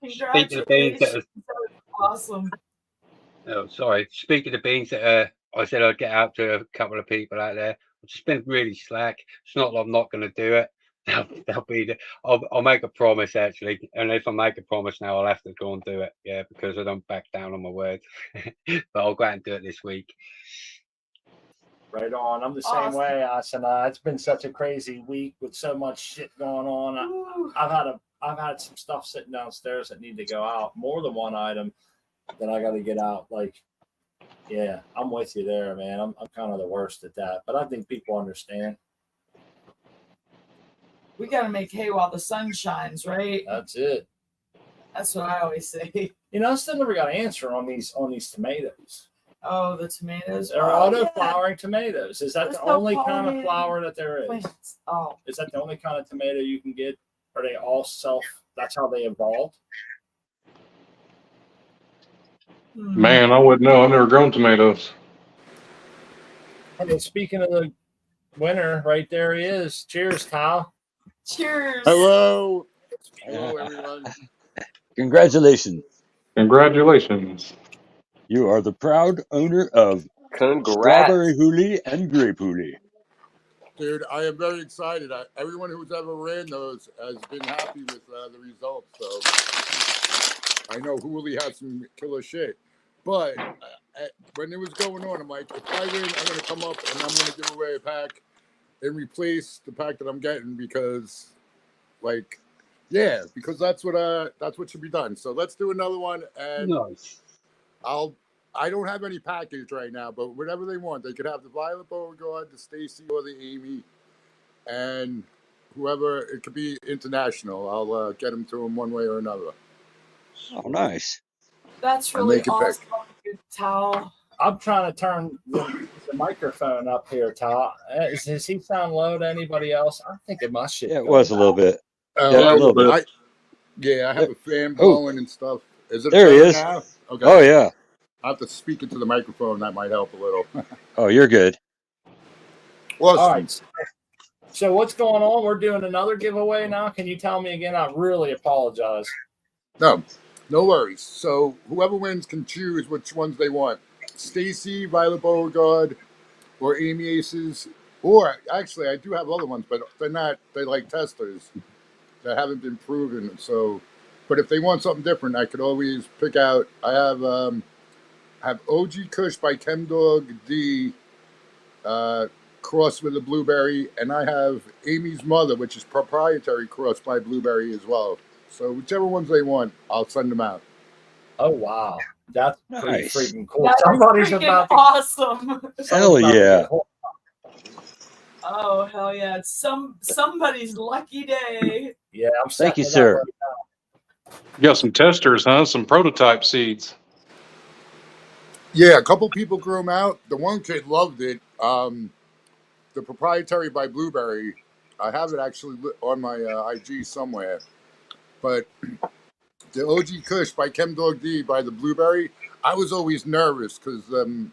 Speak to the beans. Congratulations. Awesome. Oh, sorry. Speak to the beans that I said I'd get out to a couple of people out there. I've just been really slack. It's not that I'm not going to do it. They'll be there. I'll make a promise actually, and if I make a promise now, I'll have to go and do it. Yeah, because I don't back down on my word. But I'll go out and do it this week. Right on. I'm the same way, Asana. It's been such a crazy week with so much shit going on. I've had some stuff sitting downstairs that need to go out. More than one item that I got to get out. Like, yeah, I'm with you there, man. I'm kind of the worst at that, but I think people understand. We got to make hay while the sun shines, right? That's it. That's what I always say. You know, I still never got an answer on these tomatoes. Oh, the tomatoes. They're auto-flowering tomatoes. Is that the only kind of flower that there is? Plants. Oh. Is that the only kind of tomato you can get? Are they all that's how they evolved? Man, I wouldn't know. I've never grown tomatoes. Okay, speaking of the winner, right there he is. Cheers, Kyle. Cheers. Hello. Hello, everyone. congratulations. Congratulations. You are the proud owner of Congrats. Strawberry Hoolie and Grape Hoolie. Dude, I am very excited. Everyone who's ever ran those has been happy with the results. So I know Hooley had some killer shit. But when it was going on, I'm like, if I win, I'm going to come up and I'm going to give away a pack and replace the pack that I'm getting because, like, yeah, because that's what should be done. So let's do another one. And Nice. I don't have any package right now, but whatever they want, they could have the Violet Beauregard, the Stacy, or the Amy, and whoever. It could be international. I'll get them to them one way or another. Oh, nice. That's I'll really make it awesome. Good towel. I'm trying to turn the microphone up here, Tal. Does he sound low to anybody else? I think it must. Yeah, it was a little bit. Yeah, a little bit. I have a fan blowing and stuff. Is it There he better is. now? Okay. Oh yeah. I have to speak into the microphone. That might help a little. Oh, you're good. Awesome. All right. So what's going on? We're doing another giveaway now. Can you tell me again? I really apologize. No worries. So whoever wins can choose which ones they want. Stacy, Violet Beauregard, or Amy Aces. Or actually, I do have other ones, but they're like testers that haven't been proven. So, but if they want something different, I could always pick out. I have OG Kush by Chemdog D, crossed with a blueberry, and I have Amy's Mother, which is proprietary, crossed by blueberry as well. So whichever ones they want, I'll send them out. Oh wow, that's pretty Nice. freaking cool. That's Somebody's freaking about to. awesome. Hell yeah. Oh hell yeah! It's somebody's lucky day. Yeah, I'm. Thank you, setting it up sir. right now. You got some testers, huh? Some prototype seeds. Yeah, a couple people grew them out. The one kid loved it. The proprietary by Blueberry. I have it actually on my IG somewhere. But the OG Kush by Chemdog D by the Blueberry, I was always nervous because the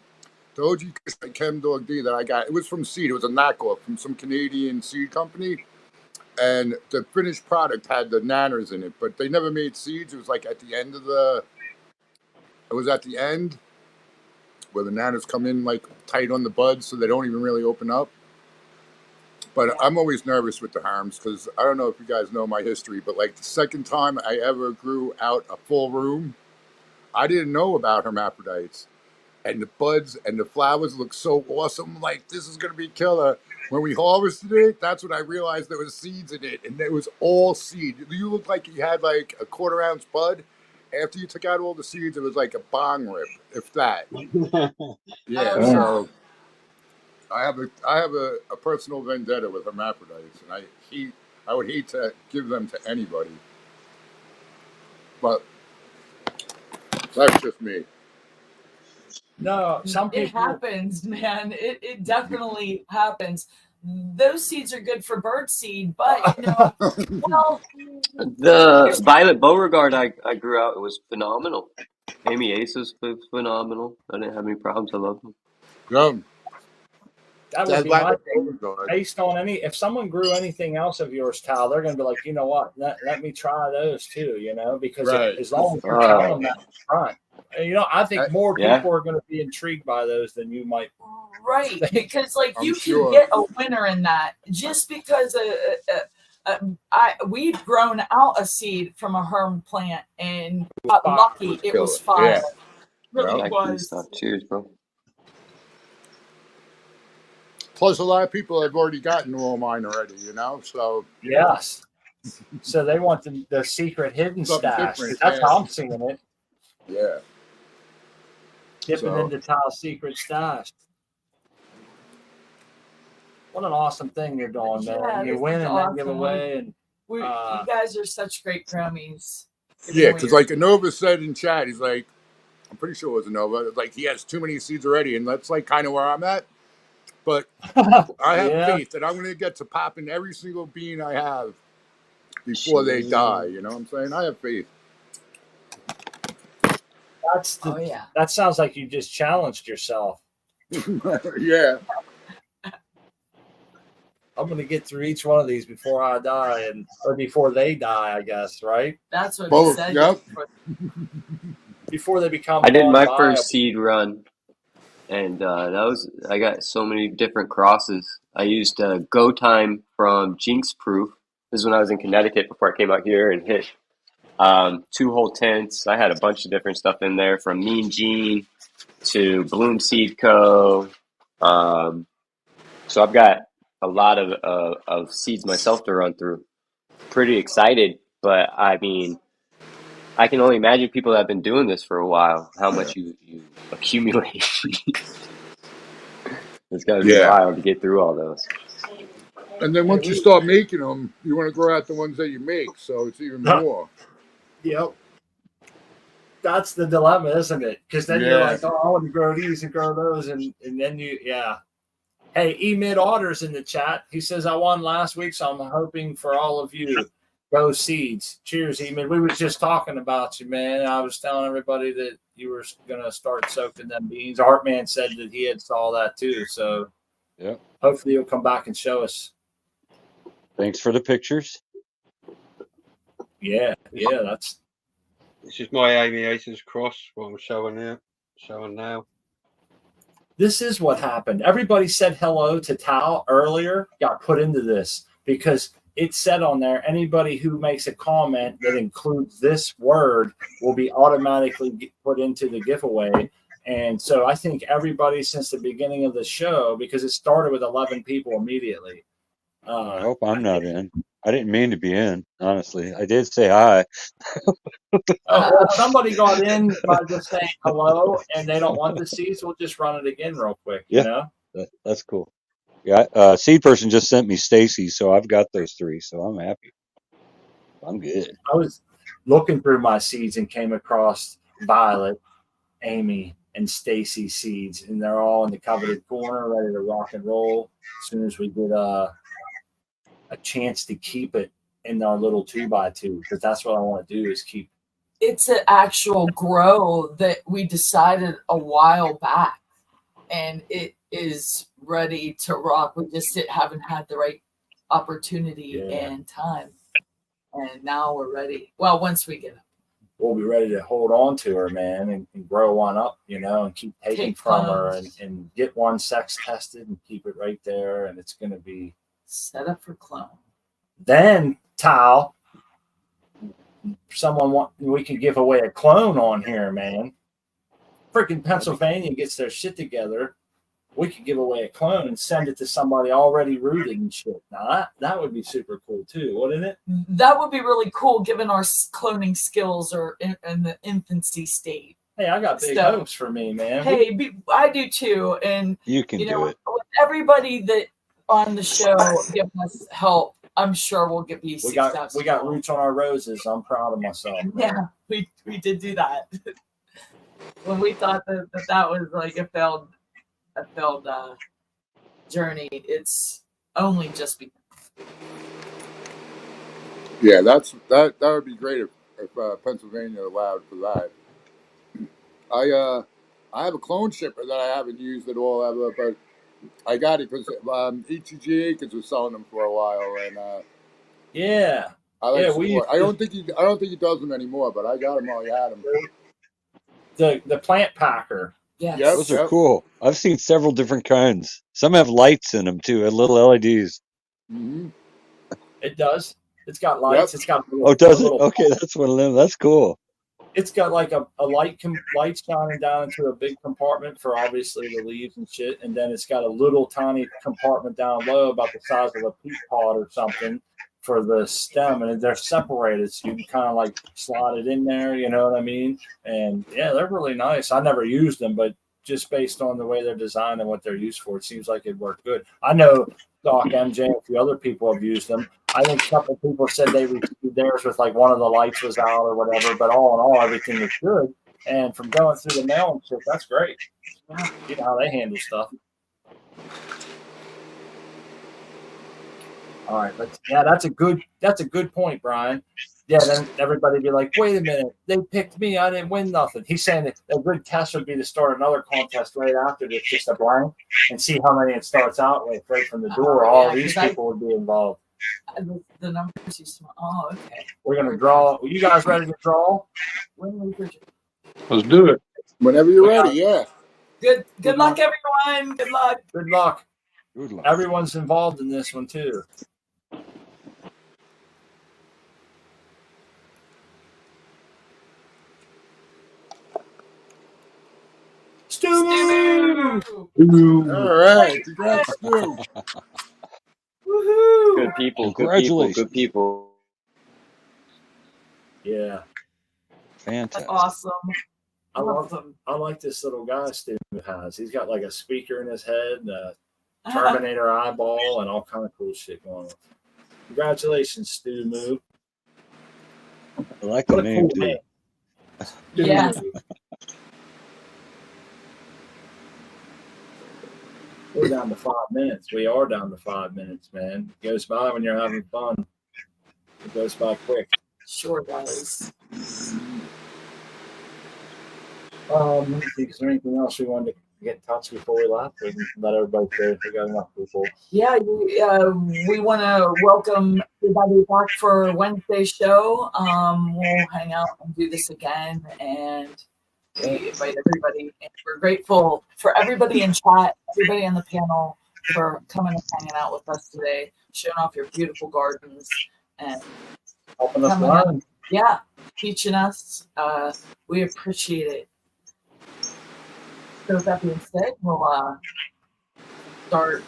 OG Kush by Chemdog D that I got, it was from seed. It was a knockoff from some Canadian seed company. and the finished product had the nanners in it, but they never made seeds. It was like at the end of the. It was at the end where the nanners come in like tight on the buds, so they don't even really open up. But I'm always nervous with the harms because I don't know if you guys know my history, but like the second time I ever grew out a full room, I didn't know about hermaphrodites. And the buds and the flowers look so awesome. Like, this is going to be killer. When we harvested it, that's when I realized there was seeds in it. And it was all seed. You look like you had like a 1/4 ounce bud. After you took out all the seeds, it was like a bong rip, if that. Yeah, Oh, so I have a personal vendetta with hermaphrodites. And I would hate to give them to anybody. But that's just me. No, some It people. happens, man. It definitely happens. Those seeds are good for bird seed, but you know, well, The Violet Beauregard I grew out, it was phenomenal. Amy Ace was phenomenal. I didn't have any problems. I loved them. Yeah, That would that's be why my the thing. Beauregard. Based on if someone grew anything else of yours, Tal, they're going to be like, you know what? Let me try those too, you know, because Right. as long as you're telling them that up front, you know, I think more Yeah. people are going to be intrigued by those than you might. right, because like I'm you sure. can get a winner in that just because we'd grown out a seed from a herm plant and got fire. lucky. It was fire. Yeah. Really Yeah. Back to was. stuff. Cheers, bro. Plus, a lot of people have already gotten all mine already, you know. So Yes. So they want the secret hidden Something stash. different, 'Cause that's yeah. how I'm seeing it. yeah, Dipping So- into Tal's secret stash. What an awesome thing you're doing, man. Yeah, You this win is and then give awesome. away. And You guys are such great Grammys. yeah. Because like Anova said in chat, he's like, I'm pretty sure it was Anova. It's like he has too many seeds already, and that's like kind of where I'm at. But I have Yeah. faith that I'm going to get to popping every single bean I have before they die. You know what I'm saying? I have faith. That's the, Oh yeah. that sounds like you just challenged yourself. Yeah. I'm going to get through each one of these before I die, or before they die, I guess, right? That's what Both, he said. yep. Before they become. I did my non-viable. first seed run, and I got so many different crosses. I used Go Time from Jinx Proof. This is when I was in Connecticut before I came out here and hit 2-hole tents. I had a bunch of different stuff in there, from Mean Gene to Bloom Seed Co. So I've got a lot of seeds myself to run through. Pretty excited, but I mean, I can only imagine people that have been doing this for a while, how much you accumulate. It's got to be wild to get through all those. And then once you start making them, you want to grow out the ones that you make, so it's even more. Yep. That's the dilemma, isn't it? Because then you're like, oh, I want to grow these and grow those, and then Hey, Emid Otter's in the chat. He says, I won last week, so I'm hoping for all of you. Go Seeds. Cheers, Emid. We was just talking about you, man. I was telling everybody that you were going to start soaking them beans. Artman said that he had saw that too, so Yeah. hopefully you'll come back and show us. Thanks for the pictures. Yeah, that's... This is my Amy Aces cross, what I'm showing now. This is what happened. Everybody said hello to Tal earlier, got put into this because it said on there, anybody who makes a comment that includes this word will be automatically put into the giveaway. And so I think everybody since the beginning of the show, because it started with 11 people immediately. I hope I'm not in. I didn't mean to be in, honestly. I did say hi. Well, somebody got in by just saying hello, and they don't want the seeds. We'll just run it again real quick, you know? That's cool. Yeah, seed person just sent me Stacy, so I've got those 3, so I'm happy. I'm good. I was looking through my seeds and came across Violet, Amy, and Stacy seeds, and they're all in the coveted corner, ready to rock and roll. As soon as we get a chance to keep it in our little 2x2, because that's what I want to do is keep. It's an actual grow that we decided a while back, and it is ready to rock. We just haven't had the right opportunity Yeah. and time. And now we're ready. Well, once we get We'll be ready to hold on to her, man, and grow one up, and keep taking Take from her clones. and get one sex tested and keep it right there. And it's going to be set up for clone. then, Tal, we could give away a clone on here, man. Freaking Pennsylvania gets their shit together. We could give away a clone and send it to somebody already rooted and shit. Now that would be super cool too, wouldn't it? That would be really cool, given our cloning skills are in the infancy state. Hey, I got big So, hopes for me, man. Hey, I do too, and You can do it. with everybody that on the show giving us help, I'm sure we'll be successful. We got roots on our roses. I'm proud of myself. Man. Yeah, we did do that. When we thought that was like a failed journey, it's only just begun. Yeah, that would be great if Pennsylvania allowed for that. I have a clone shipper that I haven't used at all ever, but I got it because ETG Acres was selling them for a while, and yeah, I like support. I don't think he does them anymore, but I got him while he had them. The plant packer. Yeah, Those are cool. I've seen several different kinds. Some have lights in them too, and little LEDs. Mm-hmm. It does. It's got lights. It's got does it? Okay, that's one of them. That's cool. It's got like a light shining down into a big compartment for obviously the leaves and shit, and then it's got a little tiny compartment down low about the size of a peat pod or something for the stem, and they're separated, so you can kind of like slot it in there. You know what I mean? And yeah, they're really nice. I never used them, but just based on the way they're designed and what they're used for, it seems like it'd work good. I know Doc, MJ, and a few other people have used them. I think a couple of people said they received theirs with like one of the lights was out or whatever, but all in all, everything was good. And from going through the mail and shit, that's great. You know how they handle stuff. All right, that's a good point, Brian. Yeah, then everybody be like, wait a minute, they picked me, I didn't win nothing. He's saying that a good test would be to start another contest right after this, just a blank, and see how many it starts out with right from the door. All these people would be involved. The numbers you smell. Oh, okay. We're gonna draw. Are you guys ready to draw? Let's do it. Whenever you're ready, yeah. Good luck, everyone. Good luck. Good luck. Good luck. Everyone's involved in this one too. Stu! All right, congrats, Stu. Woohoo! Good people. Congratulations. Good people. Yeah. Fantastic. Awesome. I like this little guy Stu has. He's got like a speaker in his head, a Terminator eyeball, and all kind of cool shit going on. Congratulations, Stu Moo. I like the name too. Yeah. We're down to 5 minutes. We are down to 5 minutes, man. It goes by when you're having fun. It goes by quick. Sure does. Is there anything else we wanted to get in touch before we left? We can let everybody say we got enough people. Yeah, we want to welcome everybody back for Wednesday's show. We'll hang out and do this again, and we invite everybody. And we're grateful for everybody in chat, everybody on the panel for coming and hanging out with us today, showing off your beautiful gardens and helping us learn. Yeah, teaching us. We appreciate it. So with that being said, we'll start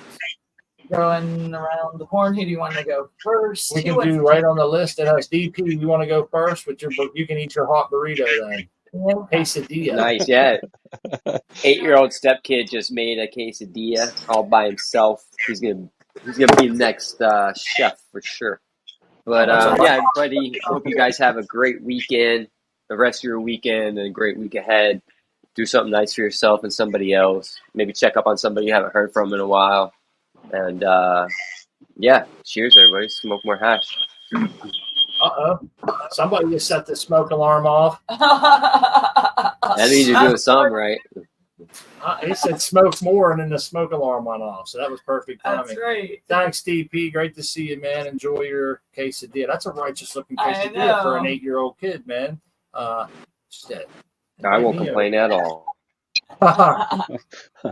going around the horn. Who do you want to go first? We can do right on the list. It has DP. You want to go first? You can eat your hot burrito then. Yeah. Quesadilla. Nice, yeah. 8-year-old stepkid just made a quesadilla all by himself. He's gonna be the next chef for sure. But yeah, everybody, hope you guys have a great weekend, the rest of your weekend, and a great week ahead. Do something nice for yourself and somebody else. Maybe check up on somebody you haven't heard from in a while. And yeah, cheers, everybody. Smoke more hash. Uh-oh. Somebody just set the smoke alarm off. That means you're doing something right. He said smoke more, and then the smoke alarm went off. So that was perfect timing. That's right. Thanks, DP. Great to see you, man. Enjoy your quesadilla. That's a righteous looking I quesadilla for an know. 8-year-old kid, man. Shit. I won't complain at all.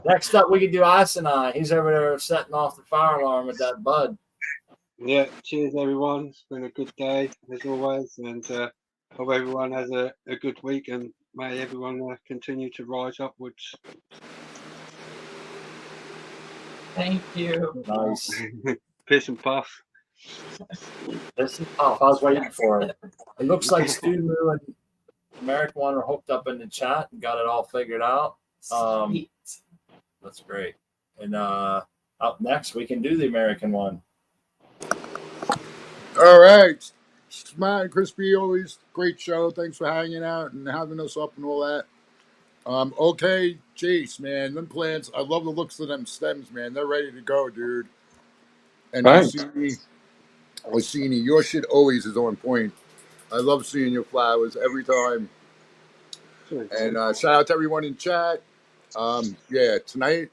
Next up, we can do Ice. He's over there setting off the fire alarm with that bud. Yeah, cheers everyone. It's been a good day as always, and hope everyone has a good week, and may everyone continue to rise upwards. Thank you. Nice. Piss and puff. This is tough. I was waiting for it. It looks like Stu Moo and American One are hooked up in the chat and got it all figured out. Sweet. That's great. And up next, we can do the American One. All right. Smart and Crispy, always great show. Thanks for hanging out and having us up and all that. Okay, Jace, man, them plants, I love the looks of them stems, man. They're ready to go, dude. And Thanks. Orsini, your shit always is on point. I love seeing your flowers every time. And shout out to everyone in chat. Yeah, tonight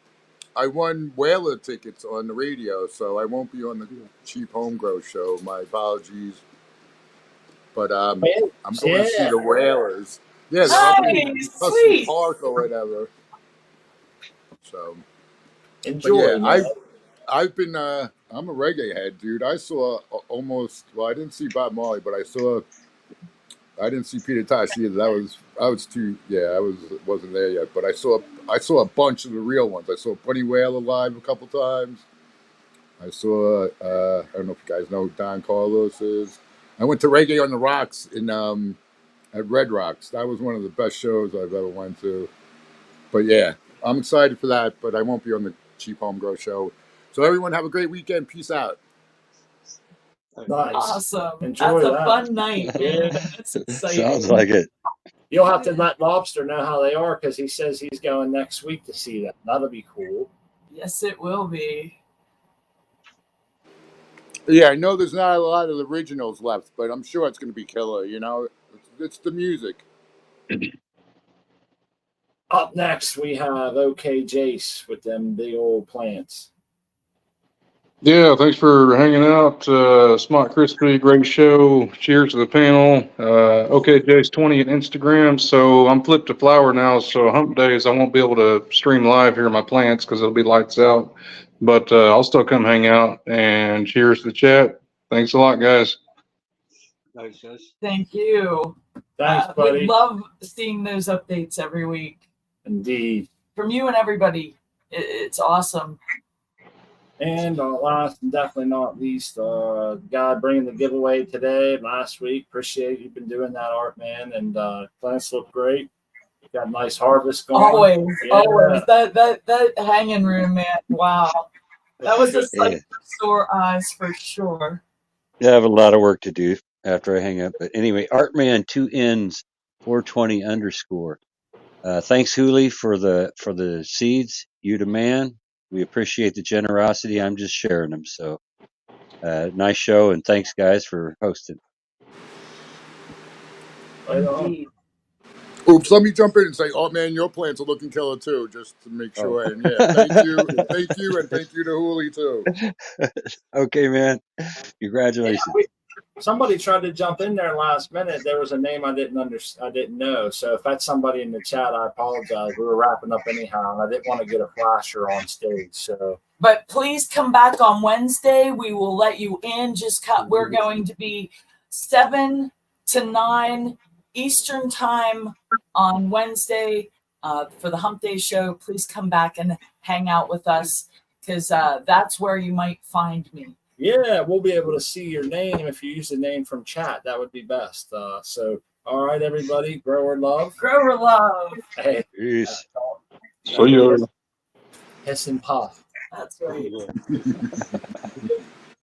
I won Whaler tickets on the radio, so I won't be on the Cheap Home Grow show. My apologies. But I'm going to see the Whalers. Yeah, they're up in Hudson Sweet. Park or whatever. So Enjoy. But yeah, I've been I'm a reggae head, dude. I saw I didn't see Bob Marley, but I didn't see Peter Tosh either. I wasn't there yet, but I saw a bunch of the real ones. I saw Bunny Whaler live a couple times. I saw I don't know if you guys know who Don Carlos is. I went to Reggae on the Rocks in at Red Rocks. That was one of the best shows I've ever went to. But yeah, I'm excited for that, but I won't be on the Cheap Home Grow show. So everyone have a great weekend. Peace out. Nice. Awesome. Enjoy That's a that. fun night, man. That's exciting. Sounds like it. You'll have to let Lobster know how they are because he says he's going next week to see them. That'll be cool. Yes, it will be. Yeah, I know there's not a lot of the originals left, but I'm sure it's going to be killer, you know? It's the music. Up next, we have OK Jace with them big old plants. Yeah, thanks for hanging out. Smart Crispy, great show. Cheers to the panel. Okay, Jace 20 at Instagram. So I'm flipped to flower now. So hump days, I won't be able to stream live here my plants because it'll be lights out. But I'll still come hang out. And cheers to the chat. Thanks a lot, guys. Thank you. Thanks, buddy. We love seeing those updates every week. Indeed. From you and everybody. It's awesome. And last and definitely not least, guy bringing the giveaway today, last week. Appreciate you've been doing that, Art, man. And plants look great. Got a nice harvest going. Always. That hanging room, man. Wow. That was a sight for sore eyes for sure. Yeah, I have a lot of work to do after I hang up. But anyway, Artman 2Ns 420_. Thanks, Hooli, for the seeds. You the man. We appreciate the generosity. I'm just sharing them. So nice show, and thanks, guys, for hosting. Oops, let me jump in and say, oh man, your plants are looking killer too, just to make sure. And yeah, thank you, and thank you to Hooli too. Okay, man. Congratulations. Yeah, somebody tried to jump in there last minute. There was a name I didn't know. So if that's somebody in the chat, I apologize. We were wrapping up anyhow, and I didn't want to get a flasher on stage. So, but please come back on Wednesday. We will let you in. We're going to be 7 to 9 Eastern time on Wednesday for the Hump Day show. Please come back and hang out with us because that's where you might find me. Yeah, we'll be able to see your name if you use the name from chat. That would be best. So, all right, everybody, grower love. Grower love. Hey, peace. See you. Hiss and puff. That's right.